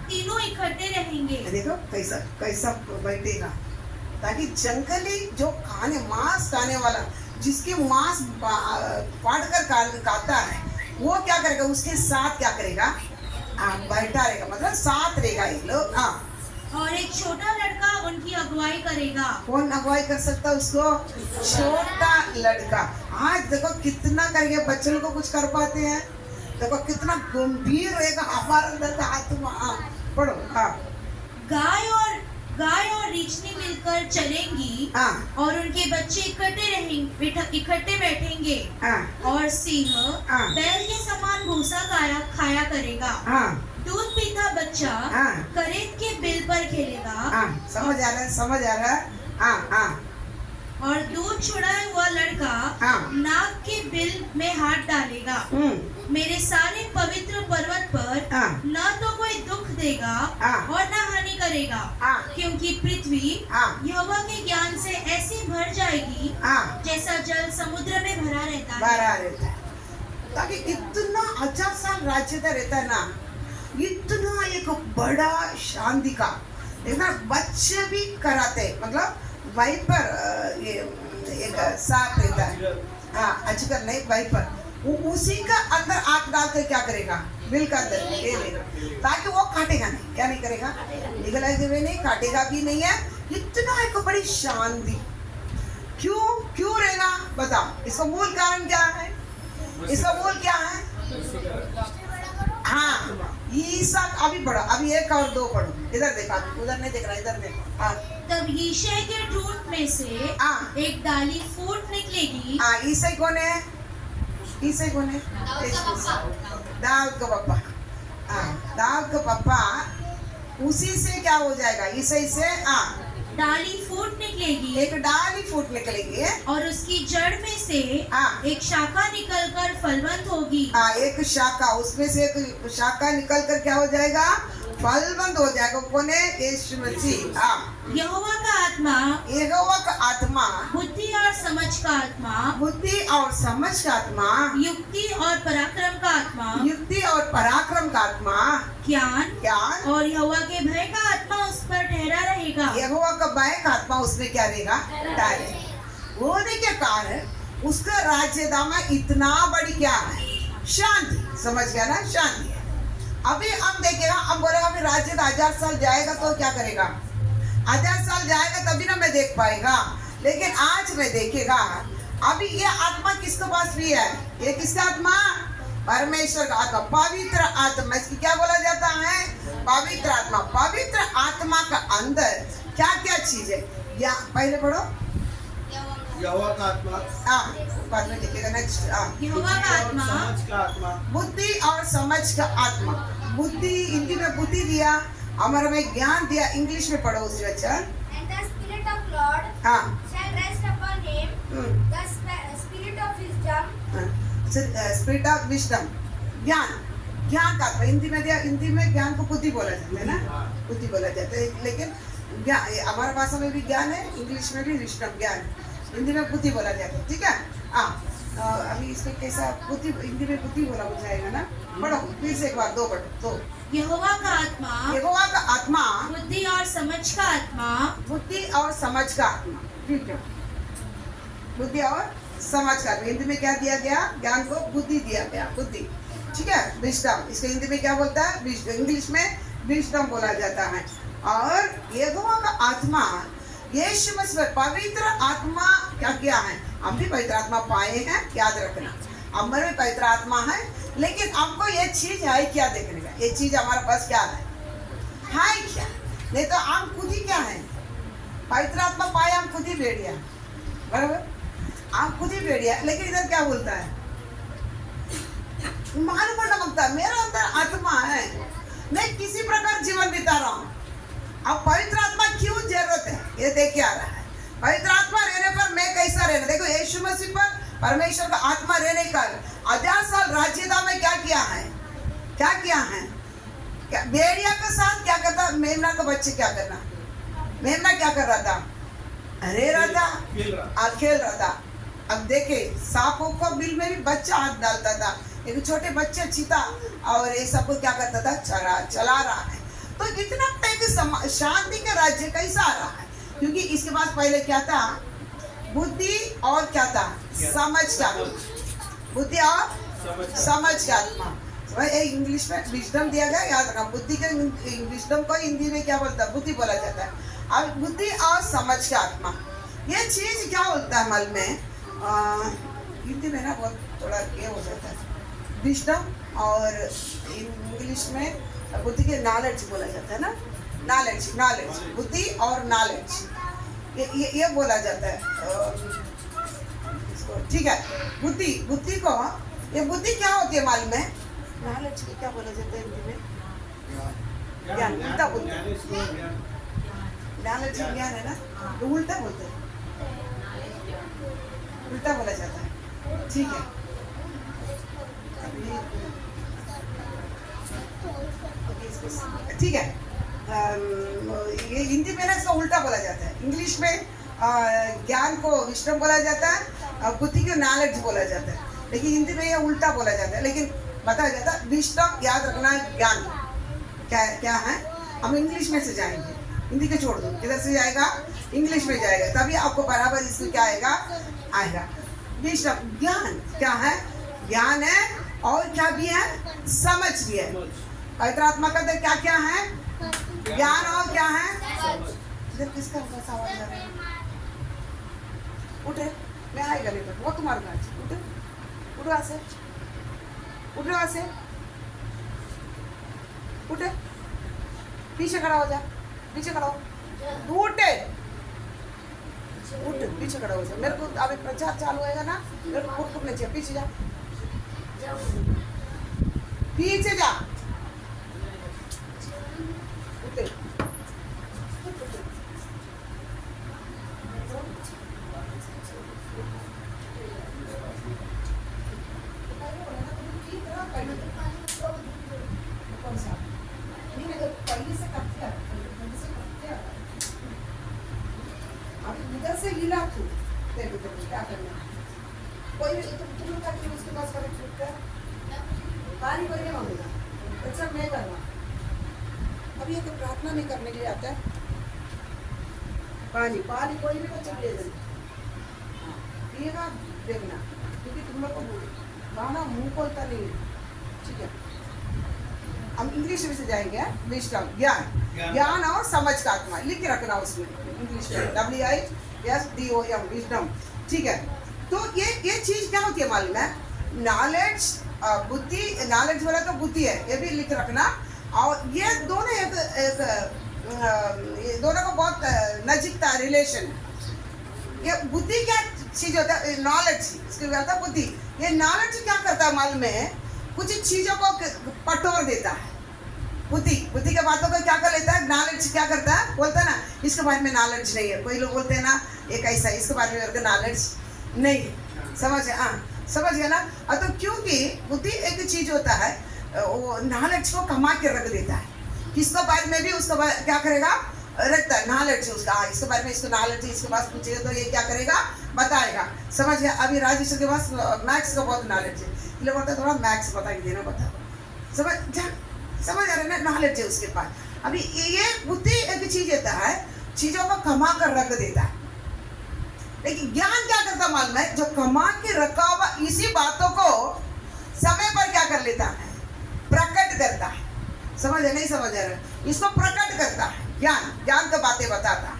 A: तीनों इकट्ठे रहेंगे।
B: देखो कैसा कैसा बैठेगा, ताकि जंगली जो मांस खाने वाला, जिसकी मांस फाड़ कर खाता है, वो क्या करेगा? उसके साथ क्या करेगा? बैठा रहेगा, मतलब साथ रहेगा ये लोग।
A: और एक छोटा लड़का उनकी अगुवाई करेगा।
B: कौन अगुवाई कर सकता है उसको? छोटा लड़का। आज देखो कितना करके बच्चों को कुछ कर पाते हैं। देखो कितना गंभीर रहेगा हमारा अंदर का आत्मा। पढ़ो।
A: गाय और रीछनी मिलकर चलेंगी और उनके बच्चे इकट्ठे बैठेंगे। और सिंह बैल के समान भूसा खाया करेगा। दूध पीता बच्चा करेत के बिल पर खेलेगा।
B: समझ आ रहा है? समझ आ रहा है?
A: और दूध छुड़ाया हुआ लड़का नाग के बिल में हाथ डालेगा। मेरे सारे पवित्र पर्वत पर न तो कोई दुख देगा और न हानि करेगा, क्योंकि पृथ्वी यहोवा के ज्ञान से ऐसी भर जाएगी जैसा जल समुद्र में भरा रहता है।
B: ताकि इतना अच्छा सा राज्य रहता है ना, इतना एक बड़ा शांति का। देखना बच्चे भी कराते, मतलब वाइपर ये एक सांप रहता है, अजगर नहीं, वाइपर, वो उसी का अंदर आंख डाल कर क्या करेगा? बिल का अंदर ले लेगा, ताकि वो काटेगा नहीं। क्या नहीं करेगा? निगल हुए नहीं, काटेगा भी नहीं है। इतना एक बड़ी शांति क्यों रहेगा? बताओ, इसका मूल कारण क्या है? इसका मूल क्या है? ईसा। अभी पढ़ो, अभी 1 और 2 पढ़ो। इधर देखा, उधर नहीं देख रहा, इधर देखो।
A: तब यिशै के ठूंठ में से एक डाली फूट निकलेगी।
B: ईसा कौन है? ईसा कौन है? दाऊद का पापा। दाऊद का पापा, उसी से क्या हो जाएगा? ईसा से
A: डाली फूट निकलेगी।
B: एक डाली फूट निकलेगी
A: और उसकी जड़ में से एक शाखा निकलकर फलवंत होगी।
B: एक शाखा, उसमें से एक शाखा निकलकर क्या हो जाएगा? फलवंत हो जाएगा। कौन है? यीशु मसीह।
A: यहोवा का आत्मा,
B: यहोवा का आत्मा,
A: बुद्धि और समझ का आत्मा,
B: बुद्धि और समझ का आत्मा,
A: युक्ति और पराक्रम का आत्मा,
B: युक्ति और पराक्रम का आत्मा,
A: ज्ञान और यहोवा के भय का आत्मा उस पर ठहरा रहेगा।
B: यहोवा का भय का आत्मा उसमें क्या रहेगा? ठहरेगा। होने के कारण उसका राज्यदामा इतना बड़ी क्या है? शांति। समझ गया ना? शांति है। अभी हम देखेगा, हम बोलेगा अभी राज्य 1000 साल जाएगा तो क्या करेगा? 1000 साल जाएगा तभी ना मैं देख पाएगा, लेकिन आज मैं देखेगा। अभी ये आत्मा किसके पास भी है? ये किसका आत्मा? परमेश्वर का आत्मा, पवित्र आत्मा। इसकी क्या बोला जाता है? पवित्र आत्मा। पवित्र आत्मा का अंदर क्या क्या चीज है? या पहले पढ़ो।
D: यहोवा का आत्मा,
B: बाद में देखिएगा। नेक्स्ट,
A: यहोवा का आत्मा,
D: समझ का आत्मा,
B: बुद्धि और समझ का आत्मा। बुद्धि, हिंदी में बुद्धि दिया, हमारे में ज्ञान दिया। इंग्लिश में पढ़ो उस वचन।
E: And the spirit of Lord shall rest upon him, the spirit of wisdom,
B: spirit of wisdom, ज्ञान का आत्मा। हिंदी में दिया, हिंदी में ज्ञान को बुद्धि बोला जाता है ना, बुद्धि बोला जाता है। लेकिन ज्ञान हमारा भाषा में भी ज्ञान है, इंग्लिश में भी विजडम ज्ञान, हिंदी में बुद्धि बोला जाता है। ठीक है। अभी इसमें कैसा बुद्धि, हिंदी में बुद्धि बोला हो जाएगा ना? पढ़ो फिर से एक बार, 2 पढ़ो। तो
A: यहोवा का आत्मा,
B: यहोवा का आत्मा,
A: बुद्धि और समझ का आत्मा,
B: बुद्धि और समझ का आत्मा। ठीक है, बुद्धि और समझ का। हिंदी में क्या दिया गया? ज्ञान को बुद्धि दिया गया, बुद्धि। ठीक है, विजडम। इसको हिंदी में क्या बोलता है? विजडम। इंग्लिश में विजडम बोला जाता है। और यहोवा का आत्मा यीशु मसीह पवित्र आत्मा क्या किया है? हम भी पवित्र आत्मा पाए हैं, याद रखना। हमारे में पवित्र आत्मा है, लेकिन हमको ये चीज है क्या देखने का? ये चीज हमारे पास क्या है क्या? नहीं तो हम खुद ही क्या है? पवित्र आत्मा पाए, हम खुद ही भेड़िया, बराबर? हम खुद ही भेड़िया। लेकिन इधर क्या बोलता है? मालूम पड़ना मांगता है, मेरा अंदर आत्मा है, मैं किसी प्रकार जीवन बिता रहा हूँ। अब पवित्र आत्मा क्यों जरूरत है, ये देख के आ रहा है। पवित्र आत्मा रहने पर मैं कैसा रहना? देखो यीशु मसीह पर परमेश्वर का आत्मा रहने का 1000 साल राज्यता में क्या किया है? क्या किया है? क्या भेड़िया के साथ क्या करता? मेमना का बच्चे क्या करना? मेमना क्या कर रहा था? रह रहा था, खेल रहा था। अब देखे सांपों को बिल में भी बच्चा हाथ डालता था, एक छोटे बच्चे चीता और ये सबको क्या करता था? चला रहा है। तो इतना एक शांति का राज्य कैसा आ रहा है? क्योंकि इसके बाद पहले क्या था? बुद्धि और क्या था? समझ का। बुद्धि और समझ का आत्मा। इंग्लिश में विजडम दिया गया, याद रखना। बुद्धि के विजडम को हिंदी में क्या बोलता है? बुद्धि बोला जाता है। अब बुद्धि और समझ का आत्मा, ये चीज क्या बोलता है मालूम में? हिंदी में ना बहुत थोड़ा ये हो जाता है, विजडम, और इंग्लिश में बुद्धि के नॉलेज बोला जाता है ना। नॉलेज, बुद्धि और नॉलेज, ये बोला जाता है। ठीक है, बुद्धि को, ये बुद्धि क्या होती है मालूम है? नॉलेज की क्या बोला जाता है हिंदी में? ज्ञान, उल्टा बोलते हैं। नॉलेज ज्ञान है ना, तो उल्टा बोलते हैं, उल्टा बोला जाता है। ठीक है, ठीक है। ये हिंदी में ना इसका उल्टा बोला जाता है। इंग्लिश में ज्ञान को विजडम बोला जाता है, बुद्धि को नॉलेज बोला जाता है, लेकिन हिंदी में ये उल्टा बोला जाता है। लेकिन बताया जाता है विजडम, याद रखना, ज्ञान क्या है? हम इंग्लिश में से जाएंगे, हिंदी को छोड़ दो, किधर से जाएगा? इंग्लिश में जाएगा, तभी आपको बराबर इसको क्या आएगा विजडम। ज्ञान क्या है? ज्ञान है, और क्या भी है? समझ भी है। पवित्र आत्मा का अंदर क्या क्या है? ज्ञान और क्या है? इधर किसका आवाज आ रहा है? उठे, मैं आएगा नहीं तो वो तुम्हारे पास। उठो, उठो ऐसे, उठो ऐसे, उठे, पीछे खड़ा हो जा, पीछे खड़ा हो, उठे, उठ, पीछे खड़ा हो जा। मेरे को अभी प्रचार चालू होएगा ना, मेरे को उठने चाहिए, पीछे जा, पीछे जा, उठे। से लीला तू देखो तो क्या करना। कोई तुम लोग का उसके पास करें छूट कर पानी कोई नहीं मांगेगा, अच्छा मैं करना। अब ये तो प्रार्थना नहीं करने के लिए आता है। पानी कोई भी बच्चा ले देना, पिएगा देखना, क्योंकि तुम लोग को गाना मुंह खोलता नहीं है। ठीक है, हम इंग्लिश में से जाएंगे। विजडम, ज्ञान और समझ का आत्मा, लिख के रखना उसमें इंग्लिश में, WISDOM, विजडम। ठीक है, तो ये चीज क्या होती है मालूम है? नॉलेज, बुद्धि, नॉलेज वाला तो बुद्धि है, ये भी लिख रखना। और ये दोनों ये दोनों का बहुत नजीकता रिलेशन। ये बुद्धि क्या चीज होता है? नॉलेज, इसके कहता है बुद्धि। ये नॉलेज क्या करता है मालूम है? कुछ चीजों को पटोर देता है। बुद्धि के बातों को क्या कर लेता है? नॉलेज क्या करता है? बोलता है ना इसके बारे में नॉलेज नहीं है। कोई लोग बोलते हैं ना एक ऐसा, इसके बारे में मेरे को नॉलेज नहीं, समझ गया ना। तो क्योंकि बुद्धि एक चीज होता है, वो नॉलेज को कमा के रख देता है। किसके बारे में भी उसको क्या करेगा? रखता है नॉलेज उसका। इसके बारे में इसको नॉलेज है, इसके पास पूछेगा तो ये क्या करेगा? बताएगा। समझ गया? अभी राजेश के पास मैथ्स का बहुत नॉलेज है, इसलिए बोलता है थोड़ा मैथ्स बता के देना, बता। समझ आ रहे ना, नॉलेज है उसके पास। अभी ये बुद्धि एक चीज होता है, चीजों को कमा कर रख देता है। लेकिन ज्ञान क्या करता मालूम है? जो कमा के रखा हुआ इसी बातों को समय पर क्या कर लेता है? प्रकट करता है। समझ नहीं समझ आ रहा? इसको प्रकट करता है। ज्ञान का बातें बताता है।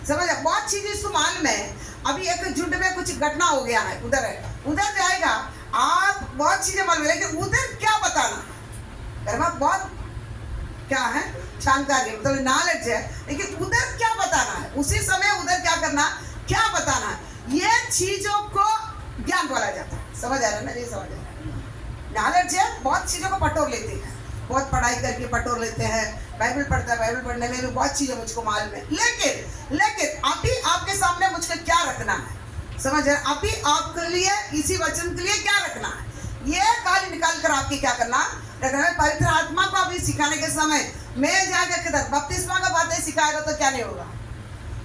B: समझ, बहुत चीजें इसको मालूम है। अभी एक झुंड में कुछ घटना हो गया है, उधर है, उधर जाएगा, आप बहुत चीजें मालूम है, लेकिन उधर क्या बताना, बहुत क्या है जानकारी, मतलब नॉलेज है, लेकिन उधर क्या बताना है, उसी समय उधर क्या करना, क्या बताना है, ये चीजों को ज्ञान बोला जाता है। समझ आ रहा है ना? नहीं समझ आ रहा, नॉलेज है, बहुत चीजों को पटोर लेते हैं, बहुत पढ़ाई करके पटोर लेते हैं, बाइबल पढ़ता है, बाइबल पढ़ने में भी बहुत चीजें मुझको मालूम है, लेकिन अभी आपके सामने मुझको क्या रखना है, समझ रहे, अभी आपके लिए इसी वचन के लिए क्या रखना है, ये काल निकाल कर आपके क्या करना रखना है। पवित्र आत्मा को अभी सिखाने के समय मैं जाकर किधर बपतिस्मा का बातें सिखाएगा तो क्या नहीं होगा,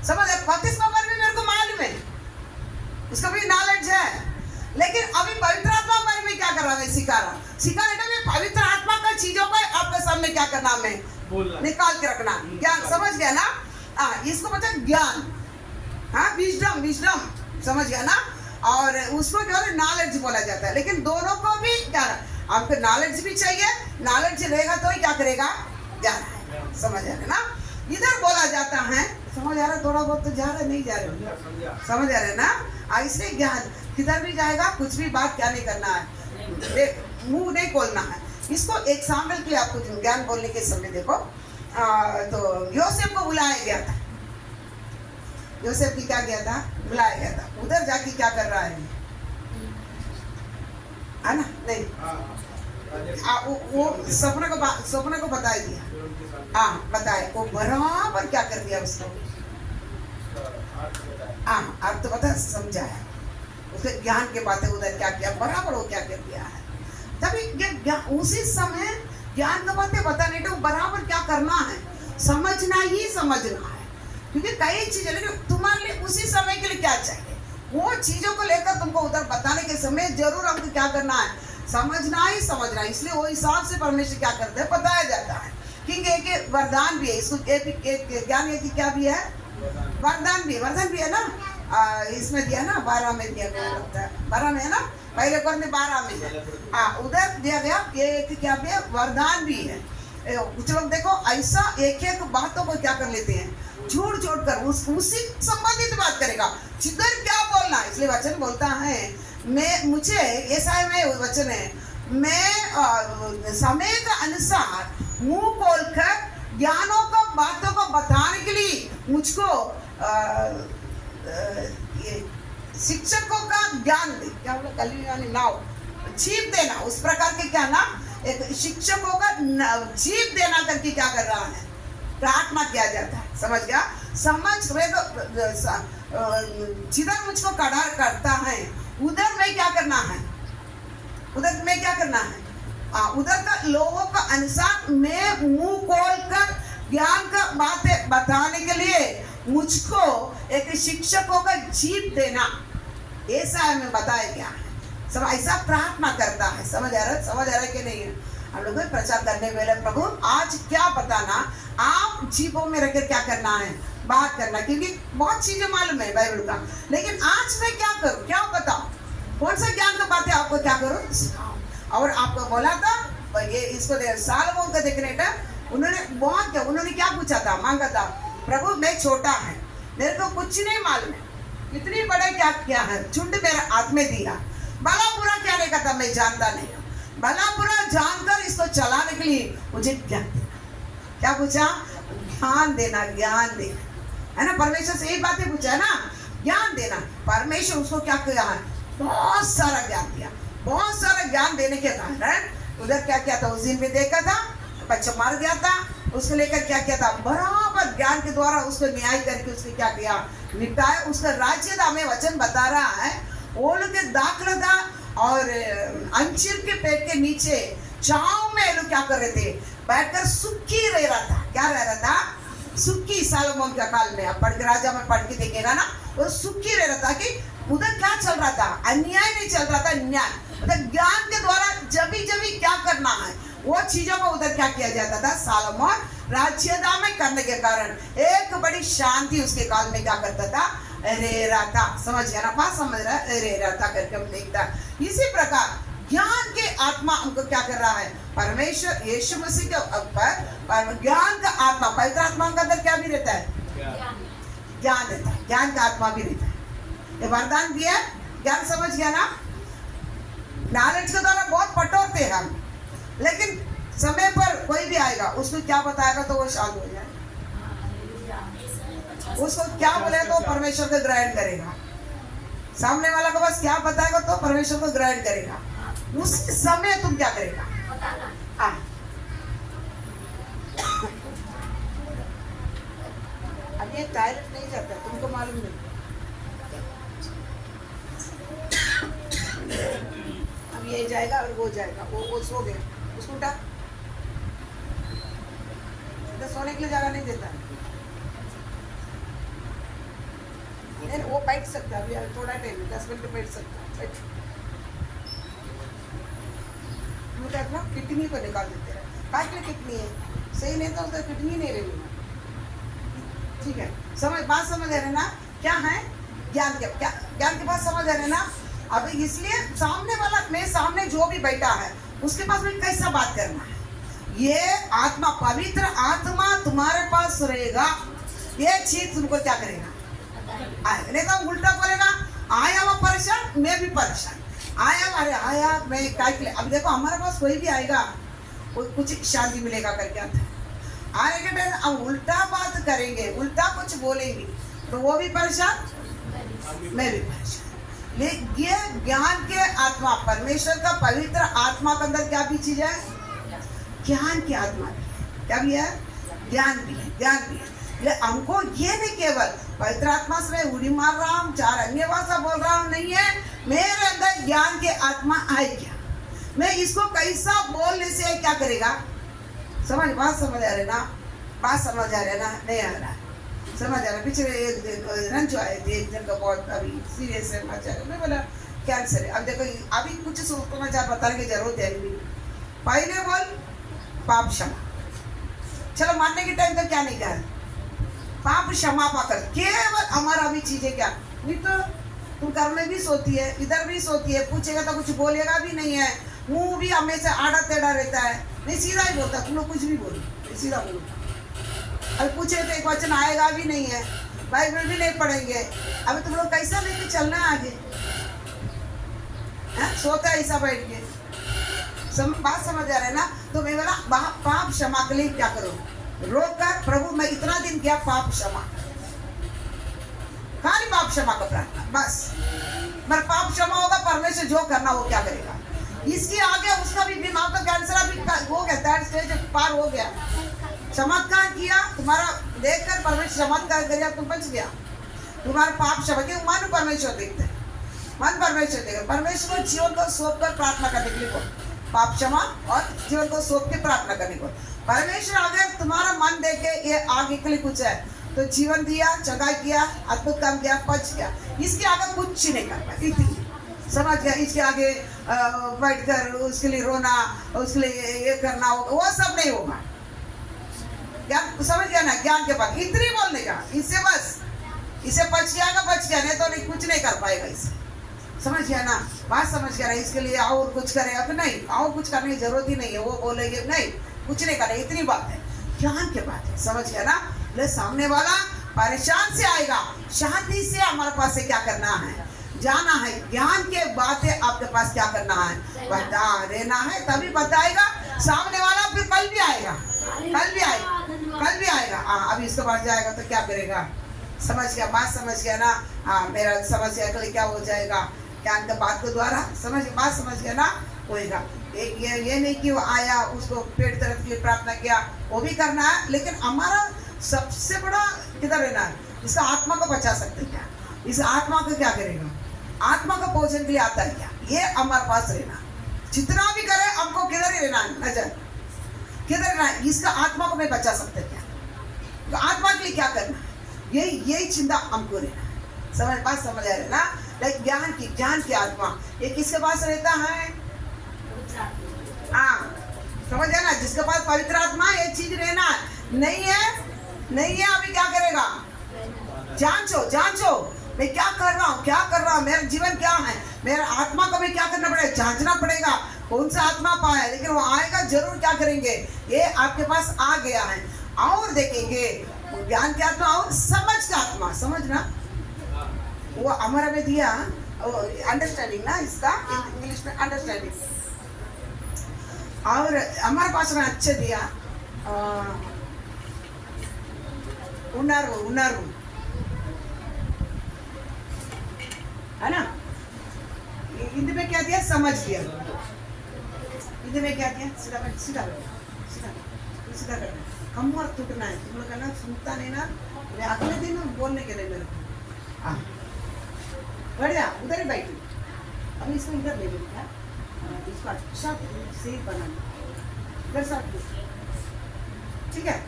B: समझ रहे, बपतिस्मा पर भी मेरे को मालूम है, उसका भी नॉलेज है, लेकिन अभी पवित्र आत्मा पर भी क्या कर रहा है, सिखाने का भी पवित्र आत्मा का चीजों को आपके सामने क्या करना, मैं निकाल के रखना, ज्ञान, समझ गया ना? इसको मतलब ज्ञान, हाँ, विजडम, समझ गया ना? और उसको क्या है, नॉलेज बोला जाता है, लेकिन दोनों को भी क्या, आपको नॉलेज भी चाहिए, नॉलेज रहेगा तो ही क्या करेगा, ज्ञान है, समझ आ रहा है ना? इधर बोला जाता है, समझ आ रहा है, थोड़ा बहुत तो जा रहा, नहीं जा रहा, समझ आ रहा है ना? इसलिए ज्ञान किधर भी जाएगा, कुछ भी बात क्या नहीं करना है, मुंह नहीं खोलना है। इसको एक सैंपल के लिए आपको ज्ञान बोलने के समय देखो, तो योसेफ को बुलाया गया था, योसेफ की क्या गया था, बुलाया गया था, उधर जाके क्या कर रहा है ना? नहीं, वो सपने को बता दिया, हाँ बताए, वो बराबर क्या कर दिया उसको, हाँ आप तो पता समझा है, उसके ज्ञान के बातें उधर क्या किया, बराबर वो क्या कर दिया है, तभी उसी समय ज्ञान का बातें बताने तो बराबर क्या करना है, समझना ही समझना है, क्योंकि कई चीजें, लेकिन तुम्हारे लिए उसी समय के लिए क्या चाहिए, वो चीजों को लेकर तुमको उधर बताने के समय जरूर हमको क्या करना है, समझना ही समझना, इसलिए वो हिसाब से परमेश्वर क्या करते हैं, बताया जाता है। क्योंकि एक वरदान भी है, इसको एक ज्ञान है कि क्या भी है, वरदान भी है ना, इसमें दिया ना 12 में दिया गया, लगता है 12 में है ना, पहले में 12 में है, उधर दिया गया, ये एक क्या भी है, वरदान भी है। कुछ लोग देखो ऐसा एक बातों को क्या कर लेते हैं, छोड़ कर उसी संबंधित बात करेगा, जिधर क्या बोलना है, इसलिए वचन बोलता है, मुझे ऐसा है, वचन है, मैं समय का अनुसार मुंह खोलकर ज्ञानों को बातों को बताने के लिए मुझको शिक्षकों का ज्ञान दे, क्या बोला, कल्याण नाव जीप देना, उस प्रकार के क्या ना, एक शिक्षकों का जीप देना करके क्या कर रहा है, प्रार्थना किया जाता है, समझ गया? समझ रहे तो जिधर मुझको कड़ा करता है उधर में क्या करना है, उधर में क्या करना है, उधर का लोगों का अनुसार मैं मुंह खोल कर ज्ञान का बातें बताने के लिए मुझको एक शिक्षकों का जीप देना, ऐसा हमें बताया गया है, सब ऐसा प्रार्थना करता है, समझ आ रहा है कि नहीं है? हम लोग प्रचार करने वाले, प्रभु आज क्या बताना, आप जीवों में रहकर क्या करना है, बात करना, क्योंकि बहुत चीजें मालूम है बाइबल का, लेकिन आज मैं क्या करूं, क्या बताऊं, कौन सा ज्ञान का बातें आपको क्या करूं। और आपको बोला था ये इसको सालोमोन का देखने का, उन्होंने क्या पूछा था, मांगा था, प्रभु मैं छोटा है, मेरे को कुछ नहीं मालूम है, इतनी बड़े क्या है, झुंड मेरे हाथ में दिया, भला बुरा क्या नहीं करता मैं जानता नहीं, भला बुरा जानकर इसको चलाने के लिए मुझे ज्ञान देना, क्या पूछा, ज्ञान देना है ना, परमेश्वर से यही बातें पूछा ना, ज्ञान देना, परमेश्वर उसको क्या किया है, बहुत सारा ज्ञान दिया, बहुत सारा ज्ञान देने के कारण उधर क्या किया था, उस दिन भी देखा था बच्चा मर गया था, उसको लेकर क्या किया था, बराबर ज्ञान के द्वारा उसको न्याय करके उसको क्या किया, निपटाया, उसका राज्य था, हमें वचन बता रहा है, वो लोग दाखिल था और अंजीर के पेड़ के नीचे छांव में लोग क्या कर रहे थे, बैठकर सुखी रह रहा था, क्या रह रहा था, सुखी, सालोमोन का काल में, अब पढ़ के राजा में पढ़ के देखेगा ना, वो सुखी रह रहा था कि उधर क्या चल रहा था, अन्याय नहीं चल रहा था, न्याय, मतलब ज्ञान के द्वारा जब भी क्या करना है वो चीजों को उधर क्या किया जाता था, सालोमोन राज्यदा में करने के कारण एक बड़ी शांति उसके काल में क्या करता था, रह रहा था, समझ गया ना, बात समझ रहा है, रह रहा था करके हम देखता। इसी प्रकार ज्ञान के आत्मा हमको क्या कर रहा है, परमेश्वर यीशु मसीह के ऊपर ज्ञान का आत्मा, पवित्र आत्मा का अंदर क्या भी रहता है, ज्ञान देता है, ज्ञान का आत्मा भी देता है। ये वरदान भी है, ज्ञान समझ गया ना। नॉलेज के द्वारा बहुत कठोर थे हम, लेकिन समय पर कोई भी आएगा उसको क्या बताएगा तो वो शांत हो जाए, उसको क्या बोले तो परमेश्वर को ग्रहण करेगा। सामने वाला को बस क्या बताएगा तो परमेश्वर को ग्रहण करेगा। उस समय तुम क्या करेगा? अब ये टॉयलेट नहीं जाता, तुमको मालूम नहीं। अब ये जाएगा और वो जाएगा, वो सो गया, उसको उठा, तो सोने के लिए जगह नहीं देता। नहीं, वो बैठ सकता है, अभी थोड़ा टाइम 10 मिनट बैठ सकता है। मुझे अपना किडनी को निकाल देते रहे, काट के किडनी है सही नहीं तो उसका किडनी नहीं रहेगी। ठीक है, बात समझ आ रहे ना? क्या है ज्ञान के, क्या ज्ञान के बात समझ आ रहे ना? अब इसलिए सामने वाला, मेरे सामने जो भी बैठा है उसके पास में कैसा बात करना है। ये आत्मा, पवित्र आत्मा तुम्हारे पास रहेगा, ये चीज तुमको क्या करेगा? नहीं तो उल्टा बोलेगा, आया वो परेशान, मैं भी परेशान, आया अरे आया मैं क्या के लिए। अब देखो हमारे पास कोई भी आएगा कुछ शांति मिलेगा करके आता है, आने के टाइम अब उल्टा बात करेंगे, उल्टा कुछ बोलेंगे तो वो भी परेशान, मैं भी परेशान। लेकिन ये ज्ञान के आत्मा, परमेश्वर का पवित्र आत्मा के अंदर क्या भी चीज है? ज्ञान की आत्मा भी है। क्या भी है? ज्ञान भी है, ज्ञान भी है। हमको ये नहीं केवल पवित्र आत्मा से मैं उड़ी मार रहा हूँ, 4 अन्य भाषा बोल रहा हूँ, नहीं है। मेरे अंदर ज्ञान के आत्मा आए क्या, मैं इसको कैसा बोलने से क्या करेगा? बात समझ आ रहे ना? बात समझ आ रहे ना? नहीं आ रहा समझ आ रहा। पिछले एक दिन रंजू आए थे, एक दिन का बहुत अभी सीरियस है, मैं बोला कैंसर है। अब देखो अभी कुछ समाचार बताने की जरूरत है नहीं। पहले बोल पाप क्षमा, चलो मानने के टाइम तो क्या नहीं कहा, पाप क्षमा पाकर केवल हमारा भी चीजें क्या नहीं तो तुम घर में भी सोती है, इधर भी सोती है, पूछेगा तो कुछ बोलेगा भी नहीं है, मुंह भी हमेशा आड़ा टेढ़ा रहता है, नहीं सीधा ही बोलता। तुम लोग कुछ भी बोलो, सीधा बोलो। अब पूछे तो एक वचन आएगा भी नहीं है, बाइबल भी नहीं पढ़ेंगे। अब तुम लोग कैसा लेके चलना है आगे? सोता है ऐसा बैठ के, बात समझ आ रहा है ना? तो मैं बोला पाप क्षमा के लिए क्या करो, रोक कर प्रभु मैं इतना दिन किया पाप क्षमा, खाली पाप क्षमा का प्रार्थना बस। मगर पाप क्षमा होगा, परमेश्वर जो करना वो क्या करेगा। इसके आगे उसका भी बीमार तो कैंसर अभी हो गया, 3rd स्टेज पार हो गया। चमत्कार किया तुम्हारा देखकर, परमेश्वर चमत्कार किया, तुम बच गया। तुम्हारा पाप क्षमा के मन परमेश्वर देखते हैं, मन परमेश्वर देगा। परमेश्वर को जीवन को सौंप कर प्रार्थना करने के लिए, पाप क्षमा और जीवन को सौंप के प्रार्थना करने को। परमेश्वर अगर तुम्हारा मन देखे ये आगे के लिए कुछ है तो जीवन दिया, जगह किया, अद्भुत काम किया, बच गया। इसके आगे कुछ नहीं कर पाए, इतनी समझ गया। इसके आगे बैठ कर उसके लिए रोना, उसके लिए ये करना होगा, वो सब नहीं होगा। ज्ञान समझ गया ना? ज्ञान के बाद इतनी बोलने का, इससे बस इसे बच जाएगा, बच गया, नहीं तो नहीं कुछ नहीं कर पाएगा इसे। समझ गया ना? बात समझ गया ना? इसके लिए और कुछ करेगा तो नहीं, और कुछ करने की जरूरत ही नहीं है। वो बोलेंगे नहीं कुछ नहीं करे, इतनी बात है, ज्ञान के बात है। समझ गया ना? ले सामने वाला परेशान से आएगा, शांति से हमारे पास से क्या करना है, जाना है। ज्ञान के बातें आपके पास क्या करना है, बता देना है, तभी बताएगा सामने वाला। फिर कल भी आएगा, कल भी आएगा, कल भी आएगा। अभी इसके बाद जाएगा तो क्या करेगा? समझ गया? बात समझ गया ना? मेरा समझ गया कल क्या हो जाएगा ज्ञान के बात के द्वारा। समझ बात समझ गया ना? होएगा। ये नहीं कि वो आया उसको पेट दर्द की प्रार्थना किया, वो भी करना है, लेकिन हमारा सबसे बड़ा किधर रहना है? इसका आत्मा को बचा सकते क्या? इस आत्मा को क्या करेगा? आत्मा का भोजन के लिए आता है क्या? ये हमारे पास रहना, जितना भी करे हमको किधर ही रहना, नजर किधर रहना, इसका आत्मा को मैं बचा सकते क्या? तो आत्मा के लिए क्या करना है? यही चिंता हमको रहना है। समझ बात समझ आ रही है ना? लाइक ज्ञान की आत्मा ये किसके पास रहता है? समझ है ना? जिसके पास पवित्र आत्मा ये चीज रहना नहीं है अभी क्या करेगा? जांचो मैं क्या कर रहा हूँ, मेरा जीवन क्या है, मेरा आत्मा को मैं क्या करना पड़ेगा, जांचना पड़ेगा कौन सा आत्मा पाया। लेकिन वो आएगा जरूर, क्या करेंगे? ये आपके पास आ गया है और देखेंगे ज्ञान की आत्मा और समझ का आत्मा, समझना वो हमारा में दिया अंडरस्टैंडिंग ना, इसका इंग्लिश में अंडरस्टैंडिंग, और हमारे पास में अच्छे दिया उनर्व है ना। हिंदी में क्या दिया, समझ दिया। हिंदी में क्या दिया, सीधा बैठ, सीधा बैठ, सीधा करना, कम और टूटना है। तुम लोग कहना सुनता नहीं ना, मैं अगले दिन बोलने के लिए मेरे को बढ़िया उधर ही बैठी। अभी इसको इधर ले लेंगे, इसको अच्छा से बनाना इधर साथ, ठीक है।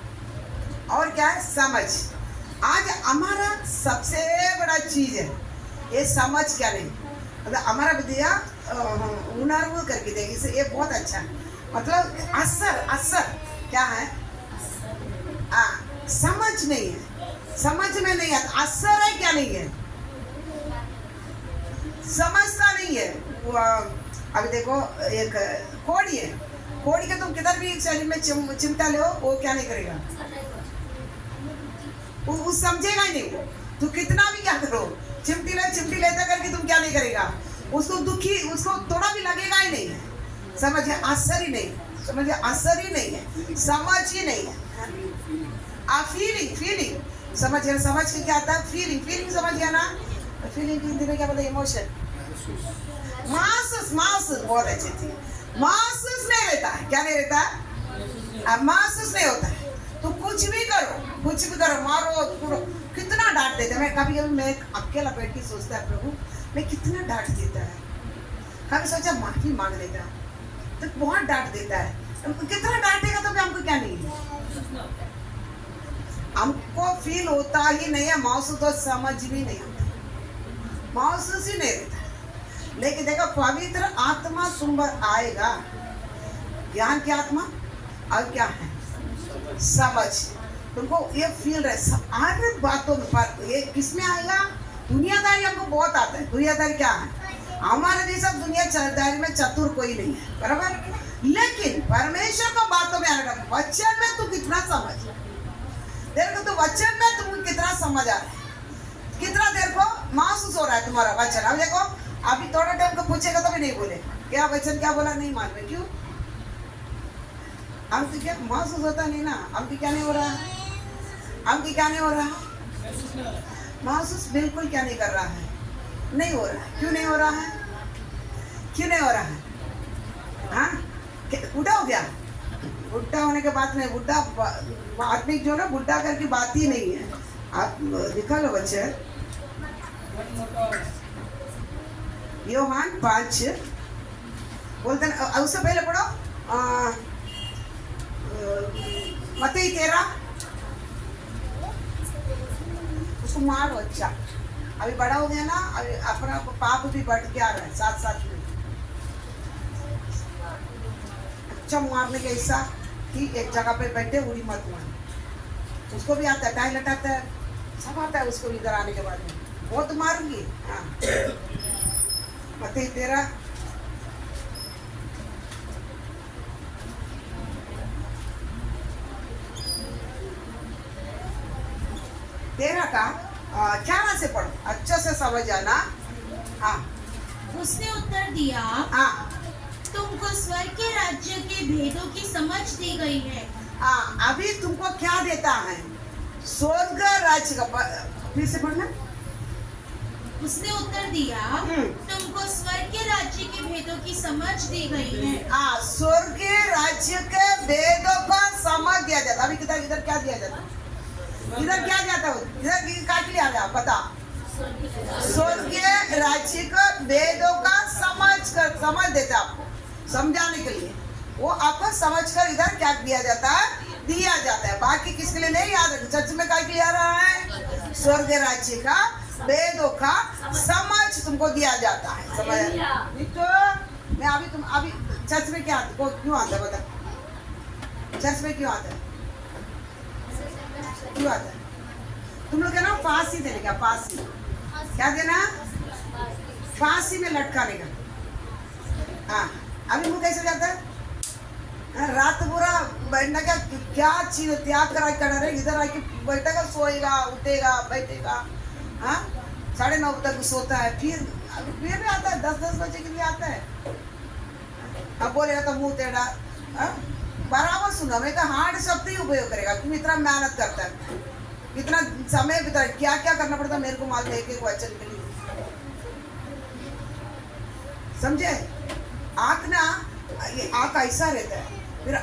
B: और क्या है, समझ। आज हमारा सबसे बड़ा चीज है ये समझ, क्या नहीं मतलब हमारा विद्या उनर्व करके देगी, इसे ये बहुत अच्छा है। मतलब असर क्या है, समझ नहीं है, समझ में नहीं आता, असर है क्या नहीं है, समझता नहीं है। अभी देखो एक कोड़ी है, कोड़ी का तुम किधर भी शरीर में चिमटा ले, वो क्या नहीं करेगा, वो समझेगा ही नहीं। तो कितना भी क्या करो, चिमटी लेता करके तुम क्या नहीं करेगा, उसको दुखी, उसको थोड़ा भी लगेगा ही नहीं, समझिए असर ही नहीं, समझिए असर ही नहीं है, समझ ही नहीं है। फीलिंग समझिए, समझ के क्या आता है, फीलिंग समझ गया ना। फीलिंग की हिंदी में क्या बोलते हैं, इमोशन। महसूस बहुत अच्छी थी, महसूस नहीं रहता है, क्या नहीं रहता है, महसूस नहीं होता है। तो कुछ भी करो, मारो कूदो, कितना डांट देते हैं। मैं कभी मैं अकेला बैठ के सोचता है, प्रभु मैं कितना डांट देता है। कभी सोचा माफी मांग लेता, तो बहुत डांट देता है। कितना डांटेगा तो भी हमको क्या नहीं है, हमको फील होता ही नहीं है, महसूस तो समझ भी नहीं आता, महसूस ही नहीं रहता। लेकिन देखो पवित्र आत्मा तुम पर आएगा, ज्ञान की आत्मा, और क्या है, समझ। तुमको ये फील रहे हर बातों में, पर ये किसमें आएगा, दुनियादारी हमको बहुत आता है। दुनियादारी क्या है, हमारे जैसा दुनियादारी में चतुर कोई नहीं है, बराबर। लेकिन परमेश्वर को बातों में आएगा, वचन में तू कितना समझ, देखो तो वचन में तुम कितना समझ आ रहा है, कितना देर को महसूस हो रहा है तुम्हारा वचन। अब देखो अभी थोड़ा टाइम को पूछेगा तो भी नहीं बोले क्या वचन क्या बोला, नहीं मान रहे, क्यों, हमको क्या महसूस होता नहीं ना, हमको क्या नहीं हो रहा है, हमको क्या नहीं हो रहा है, महसूस बिल्कुल क्या नहीं कर रहा है, नहीं हो रहा है। क्यों नहीं हो रहा है, क्यों नहीं हो रहा है, हाँ बुढ़ा हो गया, बुढ़ा होने के बाद में, बुढ़ा आदमी जो ना बुढ़ा करके बात ही नहीं है। आप दिखा लो बच्चे, योहान 5 बोलते हैं, उससे पहले पढ़ो मत्ती 13, उसको मारो। अच्छा अभी बड़ा हो गया ना, अभी अपना पाप भी बढ़ के आ रहा है साथ साथ में। अच्छा मारने के ऐसा कि एक जगह पे बैठे उड़ी मत मार, उसको भी आता है, टाइम लटाता है, सब आता है उसको इधर आने के बाद में, बहुत मारूंगी। हाँ मत्ती 13 का 11 से पढ़ो, अच्छे से समझ आना। हाँ
A: उसने उत्तर दिया,
B: हाँ
A: तुमको स्वर्ग के राज्य के भेदों की समझ दी गई है।
B: हाँ अभी तुमको क्या देता है, स्वर्ग राज्य का, फिर से पढ़ना।
A: उसने उत्तर दिया, तुमको स्वर्ग के राज्य के भेदों की समझ दी गई है।
B: हाँ स्वर्ग के राज्य के भेदों का समझ दिया जाता। अभी किधर इधर क्या दिया जाता, इधर क्या जाता है, इधर काट लिया गया, बता। स्वर्ग के राज्य के भेदों का समझ देता आपको, समझाने के लिए वो आपको समझकर इधर क्या दिया जाता है, दिया जाता है। बाकी किसके लिए नहीं याद रखो, चर्च में क्या किया रहा है, स्वर्ग राज्य का वेदों का समझ तुमको दिया जाता है, समझ। तो मैं अभी चर्च में क्या आता, क्यों आता है बता, चर्च में क्यों आता है, क्यों आता है? तुम लोग ना फांसी देने का, फांसी क्या देना, फांसी में लटकाने का। हाँ अभी मुंह कैसे जाता है, रात पूरा बैठना क्या चीज त्याग करा खड़ा रहे, इधर आके बैठेगा, सोएगा, उठेगा, बैठेगा। हाँ 9:30 तक सोता है, फिर भी आता है 10 बजे के लिए आता है। अब बोलेगा तो मुंह टेढ़ा। बराबर सुनो, मैं तो हार्ड शब्द ही उपयोग करेगा। तुम इतना मेहनत करता है, इतना समय बिता, क्या क्या करना पड़ता मेरे को मालूम है एक वचन के लिए, समझे? आँख ना, ये आँख ऐसा रहता है, फिर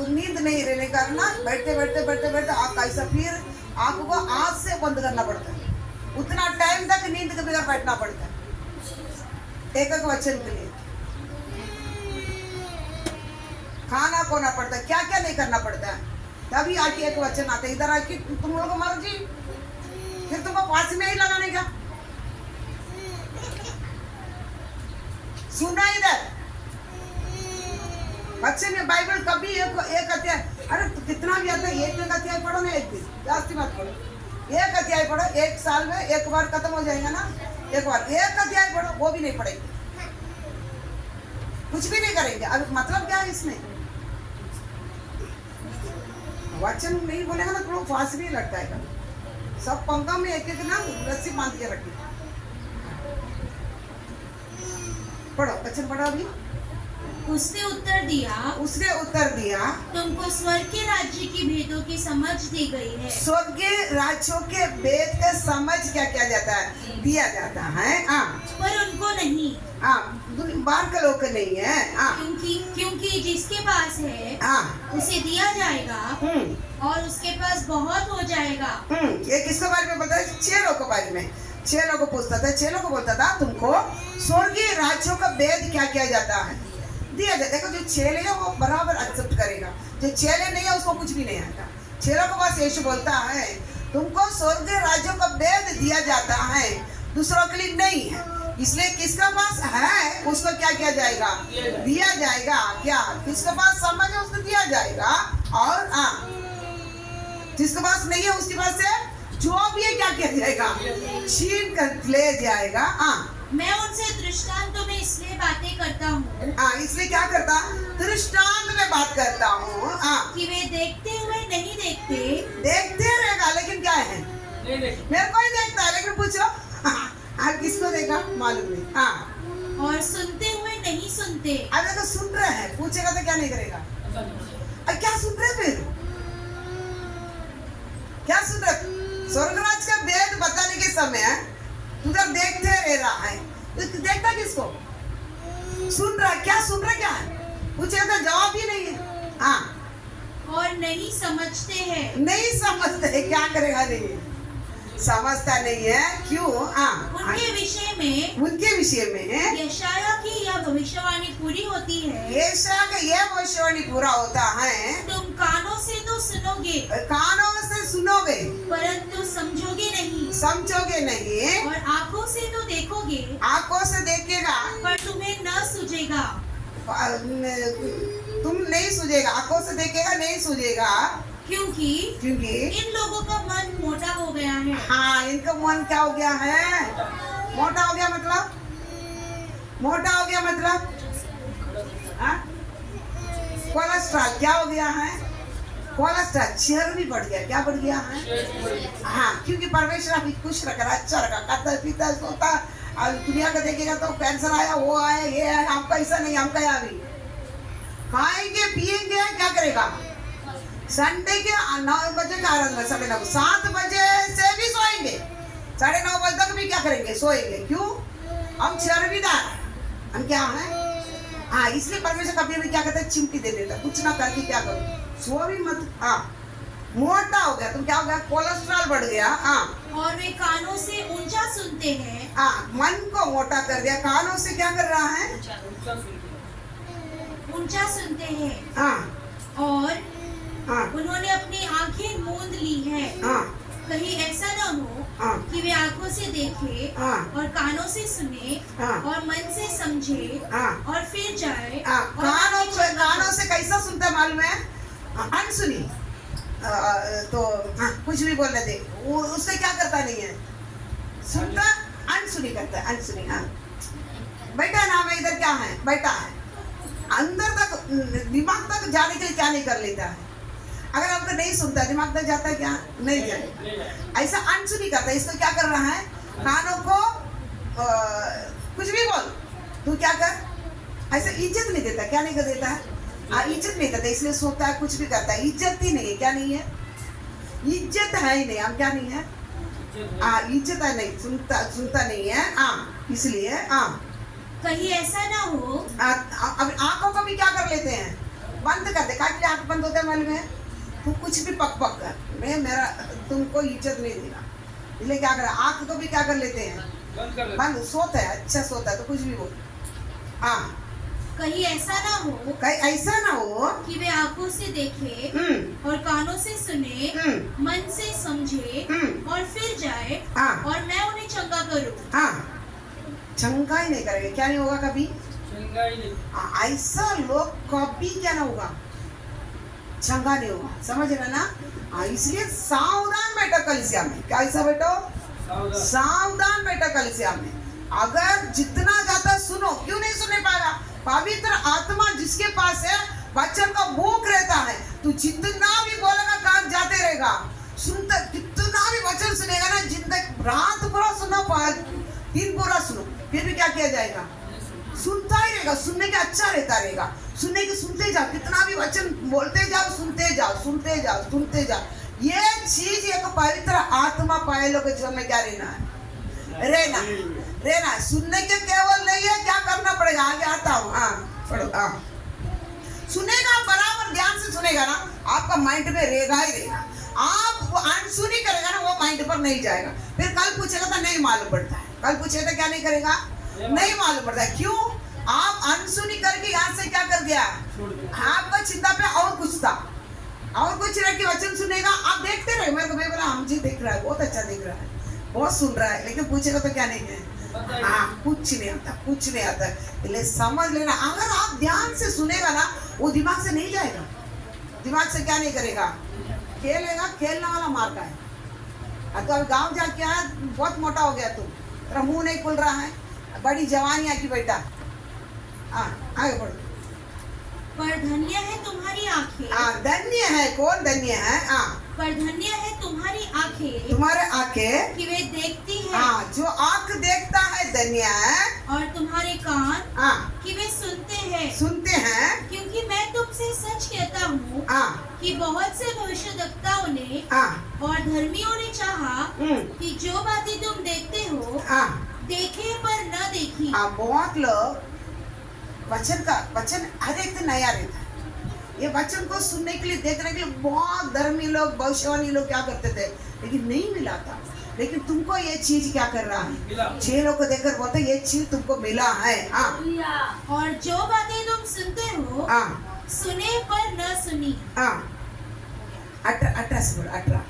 B: नींद नहीं रहने का ना, बैठते बैठते बैठते बैठते आँख ऐसा, फिर आँख को आँख से बंद करना पड़ता है। उतना टाइम तक नींद के बगैर बैठना पड़ता है एक वचन के लिए। खाना खोना पड़ता है, क्या क्या नहीं करना पड़ता है, तभी आके एक वचन आता है। इधर आके तुम लोगों को मर्जी, फिर तुमको फांसी में ही लगाने का। सुना इधर बच्चे में बाइबल कभी एक अध्याय, अरे तो कितना भी आता है, एक अध्याय पढ़ो ना, एक दिन जास्ती मत पढ़ो, एक अध्याय पढ़ो, एक साल में एक बार खत्म हो जाएगा ना, एक बार एक अध्याय पढ़ो, वो भी नहीं पढ़ेंगे, कुछ भी नहीं करेंगे। अब मतलब क्या है इसमें? वचन नहीं बोलेगा ना तो फांसी भी लगता है। सब पंखा में एक एक ना रस्सी बांध के रखी। पढ़ो वचन, पढ़ो अभी।
A: उसने उत्तर दिया, तुमको स्वर्ग के राज्य की भेदों की समझ दी गई है।
B: स्वर्ग के राज्यों के भेद का समझ क्या किया जाता है, दिया जाता है।
A: पर उनको नहीं,
B: बाहर के लोग नहीं है।
A: क्योंकि जिसके पास है उसे दिया जाएगा और उसके पास बहुत हो जाएगा।
B: ये किसके बारे में पता है? 6 लोगों के बारे में। 6 लोगों को पूछता था, 6 लोगों को बोलता था तुमको स्वर्गीय राज्यों का भेद क्या किया जाता है, दिया जाता है। देखो जो चेले है वो बराबर एक्सेप्ट करेगा, जो चेले नहीं है उसको कुछ भी नहीं आएगा। चेलों के पास यीशु बोलता है तुमको स्वर्गीय राज्यों का भेद दिया जाता है, दूसरों के लिए नहीं है। इसलिए किसका पास है उसको क्या किया जाएगा, दिया जाएगा। क्या किसके पास समझ है उसको दिया जाएगा, और जिसके पास नहीं है उसके पास से जो भी है क्या किया जाएगा, छीन कर ले जाएगा।
A: मैं उनसे दृष्टांतों में इसलिए बातें करता हूँ,
B: इसलिए क्या करता, दृष्टांत में बात करता हूँ
A: कि वे देखते हुए नहीं देखते,
B: देखते रहेगा लेकिन क्या है, मेरे को ही देखता है लेकिन पूछो किसको देखा मालूम नहीं।
A: और सुनते हुए नहीं सुनते।
B: अब देखो सुन रहे हैं, पूछेगा तो क्या नहीं करेगा, क्या सुन रहे, फिर क्या सुन रहे? स्वर्गराज का भेद बताने के समय उधर देखते रह रहा है, देखता किसको, सुन रहा, क्या सुन रहा, क्या है पूछेगा तो जवाब ही नहीं है।
A: और नहीं समझते हैं,
B: नहीं समझते है, क्या करेगा, नहीं समझता नहीं है। क्यों?
A: उनके विषय में यशाया की यह भविष्यवाणी पूरी होती है,
B: यशाया का यह भविष्यवाणी पूरा होता है,
A: तुम कानों से तो सुनोगे, परंतु समझोगे नहीं, और आंखों से तो देखोगे,
B: आंखों से देखेगा
A: पर तुम्हें न सूझेगा।
B: तुम नहीं सूझेगा, आंखों से देखेगा नहीं सूझेगा,
A: क्योंकि इन लोगों का मन मोटा हो गया है।
B: इनका मन क्या हो गया है, मोटा हो गया मतलब, कोलेस्ट्रॉल क्या हो गया है, कोलेस्ट्रॉल चर्बी बढ़ गया, क्या बढ़ गया है। क्योंकि परमेश्वर अभी खुश रखा, अच्छा रखा, खाता पीता सोता, और दुनिया का देखेगा तो कैंसर आया, वो आया, ये आया, हमका ऐसा नहीं, हमका अभी खाएंगे पिएंगे, क्या करेगा, संडे के 9 बजे का आराधना, 9:30, 7 बजे से भी सोएंगे, 9:30 बजे तक भी क्या करेंगे, सोएंगे। क्यों? हम चर्बीदार, हम क्या है। इसलिए परमेश्वर कभी भी क्या कहता है, चिमटी दे देता, कुछ ना करके क्या करो, सो भी मत। मोटा हो गया, तुम क्या हो गया, कोलेस्ट्रॉल बढ़ गया।
A: और वे कानों से ऊंचा सुनते हैं,
B: मन को मोटा कर दिया, कानों से क्या कर रहा है,
A: ऊंचा सुनते हैं, और उन्होंने अपनी आंखें मूंद ली है, कहीं ऐसा न हो कि वे आंखों से देखे और कानों से सुने और मन से समझे और फिर जाए।
B: कानों से कैसा सुनता है मालूम है, अनसुनी, तो कुछ भी बोल रहे थे, उससे क्या करता नहीं है, सुनता अनसुनी करता है, अनसुनी। बैठा ना, मैं इधर क्या है, बैठा है, अंदर तक दिमाग तक जाने के लिए क्या नहीं कर लेता है? अगर आपको नहीं सुनता दिमाग तक जाता है क्या? नहीं जाता। ऐसा अनसुनी करता है। इसको क्या कर रहा है? कानों को कुछ भी बोल, तू क्या कर, ऐसा इज्जत नहीं देता। क्या नहीं कर देता है? इज्जत नहीं देता, इसलिए सोता है, कुछ भी करता है। इज्जत ही नहीं है। क्या नहीं है? इज्जत है ही नहीं। हम क्या नहीं है? इज्जत है नहीं, सुनता नहीं है। इसलिए
A: कहीं ऐसा ना हो।
B: अब आंखों को भी क्या कर लेते हैं? बंद कर दे। क्या आंख बंद होता है मालूम है? तू कुछ भी पक कर, मैं मेरा तुमको इज्जत नहीं देगा, इसलिए क्या कर, आंख को भी क्या कर लेते हैं? बंद। सोता है, अच्छा सोता है तो कुछ भी बोल।
A: कहीं ऐसा ना हो,
B: कहीं ऐसा ना हो
A: कि वे आंखों से देखे और कानों से सुने, मन से समझे और फिर जाए और मैं उन्हें चंगा करूं।
B: चंगा ही नहीं करेंगे। क्या नहीं होगा कभी? ऐसा लोग कभी क्या ना होगा? चंगा नहीं होगा। समझ रहे ना? इसलिए सावधान बैठो कलीसिया में। क्या ऐसा बैठो? सावधान बैठो कलीसिया में। अगर जितना ज्यादा सुनो, क्यों नहीं सुनने पाएगा? पवित्र आत्मा जिसके पास है, वचन का भूख रहता है, तू जितना भी बोलेगा काम जाते रहेगा। सुनता कितना भी वचन सुनेगा ना, जिंदगी रात पूरा सुनो, दिन पूरा सुनो, फिर भी क्या किया जाएगा? सुनता ही रहेगा। सुनने के अच्छा रहता रहेगा। सुनने के सुनते जाओ, कितना भी वचन बोलते जाओ, सुनते जाओ, सुनते जाओ, सुनते जाओ। ये चीज एक पवित्र आत्मा पाए लोग के जीवन में क्या रहना है? रहना। सुनने के केवल नहीं है, क्या करना पड़ेगा? आगे आता हूँ। सुनेगा, बराबर ध्यान से सुनेगा ना, आपका माइंड में रहेगा ही रहेगा। आप वो अनसुनी करेगा ना, वो माइंड पर नहीं जाएगा। फिर कल पूछेगा तो नहीं मालूम पड़ता है। कल पूछेगा तो क्या नहीं करेगा? नहीं मालूम पड़ता है। क्यों? आप अनसुनी करके यहाँ से क्या कर दिया? आपका चिंता पे और कुछ था, और कुछ रह के वचन सुनेगा। आप देखते रहे। मेरे को मैं बोला, हम जी देख रहा है, बहुत अच्छा देख रहा है, बहुत सुन रहा है, लेकिन पूछेगा तो क्या नहीं है? कुछ नहीं आता, कुछ नहीं आता। इसलिए समझ लेना, अगर आप ध्यान से सुनेगा ना, वो दिमाग से नहीं जाएगा। दिमाग से क्या नहीं करेगा? खेलेगा। खेलने वाला मार का है। तो अब गाँव जाके आया, बहुत मोटा हो गया, तू तेरा मुंह नहीं खुल रहा है, बड़ी जवानी आकी बेटा। आगे बढ़ो।
A: पर धन्य है तुम्हारी आंखें।
B: धन्य है। कौन धन्य है?
A: पर धन्य है तुम्हारी आंखें,
B: तुम्हारे आंखें
A: कि वे देखती है।
B: जो आंख देखता है धन्य है।
A: और तुम्हारे कान कि वे सुनते हैं। क्योंकि मैं तुमसे सच कहता हूँ कि बहुत से भविष्यद्वक्ताओं ने और धर्मियों ने चाहा कि जो बातें तुम देखते हो देखे पर न देखी।
B: बहुत लोग वचन हर एक दिन नया रहता है। ये वचन को सुनने के लिए, देखने के लिए बहुत धर्मी लोग, भविष्यवाणी लोग क्या करते थे, लेकिन नहीं मिला था। लेकिन तुमको ये चीज क्या कर रहा है? 6 लोग को देखकर बोलते ये चीज तुमको मिला है।
A: और जो बातें तुम सुनते हो सुने पर न सुनी।
B: 18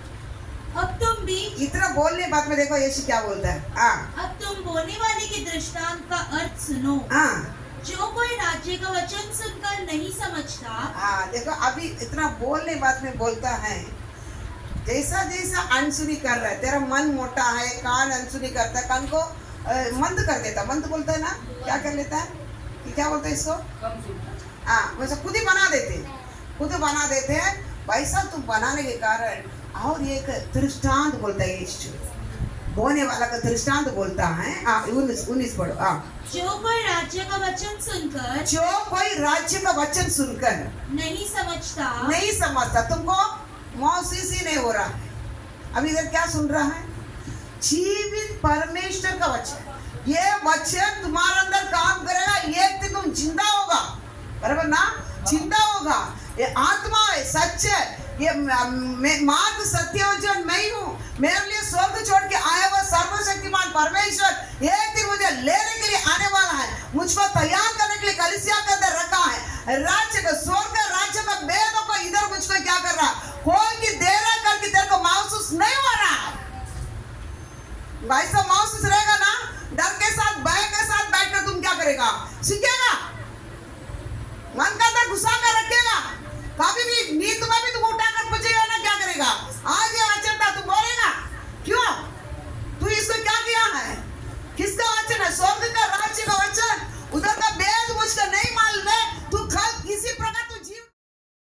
A: अब तुम भी
B: इतना बोलने बात में देखो यीशु क्या बोलता है।
A: अब तुम बोलने वाले के दृष्टांत का अर्थ सुनो। जो कोई राज्य का वचन सुनकर नहीं समझता।
B: देखो अभी इतना बोलने बात में बोलता है, जैसा जैसा अनसुनी कर रहा है, तेरा मन मोटा है, कान अनसुनी करता है, कान को मंद कर देता। मंद बोलता है ना, क्या कर लेता है? कि क्या बोलते हैं इसको? वैसा खुद ही बना देते हैं। वैसा तुम बनाने के कारण और एक दृष्टांत बोलता है यीशु, बोने वाला का दृष्टांत बोलता है। 19 पढ़ो।
A: जो कोई राज्य का वचन सुनकर नहीं समझता। तुमको महसूस ही नहीं हो रहा है। अभी इधर क्या सुन रहा है? जीवित परमेश्वर का वचन। ये वचन तुम्हारे अंदर काम करेगा, एक दिन तुम जिंदा होगा। बराबर ना? जिंदा होगा। ये आत्मा है, सच है। ये मार्ग सत्य और जीवन मैं ही हूँ। मेरे लिए स्वर्ग छोड़ के आया हुआ सर्वशक्तिमान परमेश्वर एक दिन मुझे लेने के लिए आने वाला है। मुझको तैयार करने के लिए कलीसिया के अंदर रखा है। राज्य का, स्वर्ग राज्य का भेदों को इधर मुझको क्या कर रहा? कोई की देर करके तेरे को महसूस नहीं हो रहा है। वैसा महसूस रहेगा ना, डर के साथ, भय के साथ बैठकर तुम क्या करेगा? सीखेगा। मन का अंदर घुसा कर रखेगा। कभी भी नींद में भी तुम उठाकर पूछेगा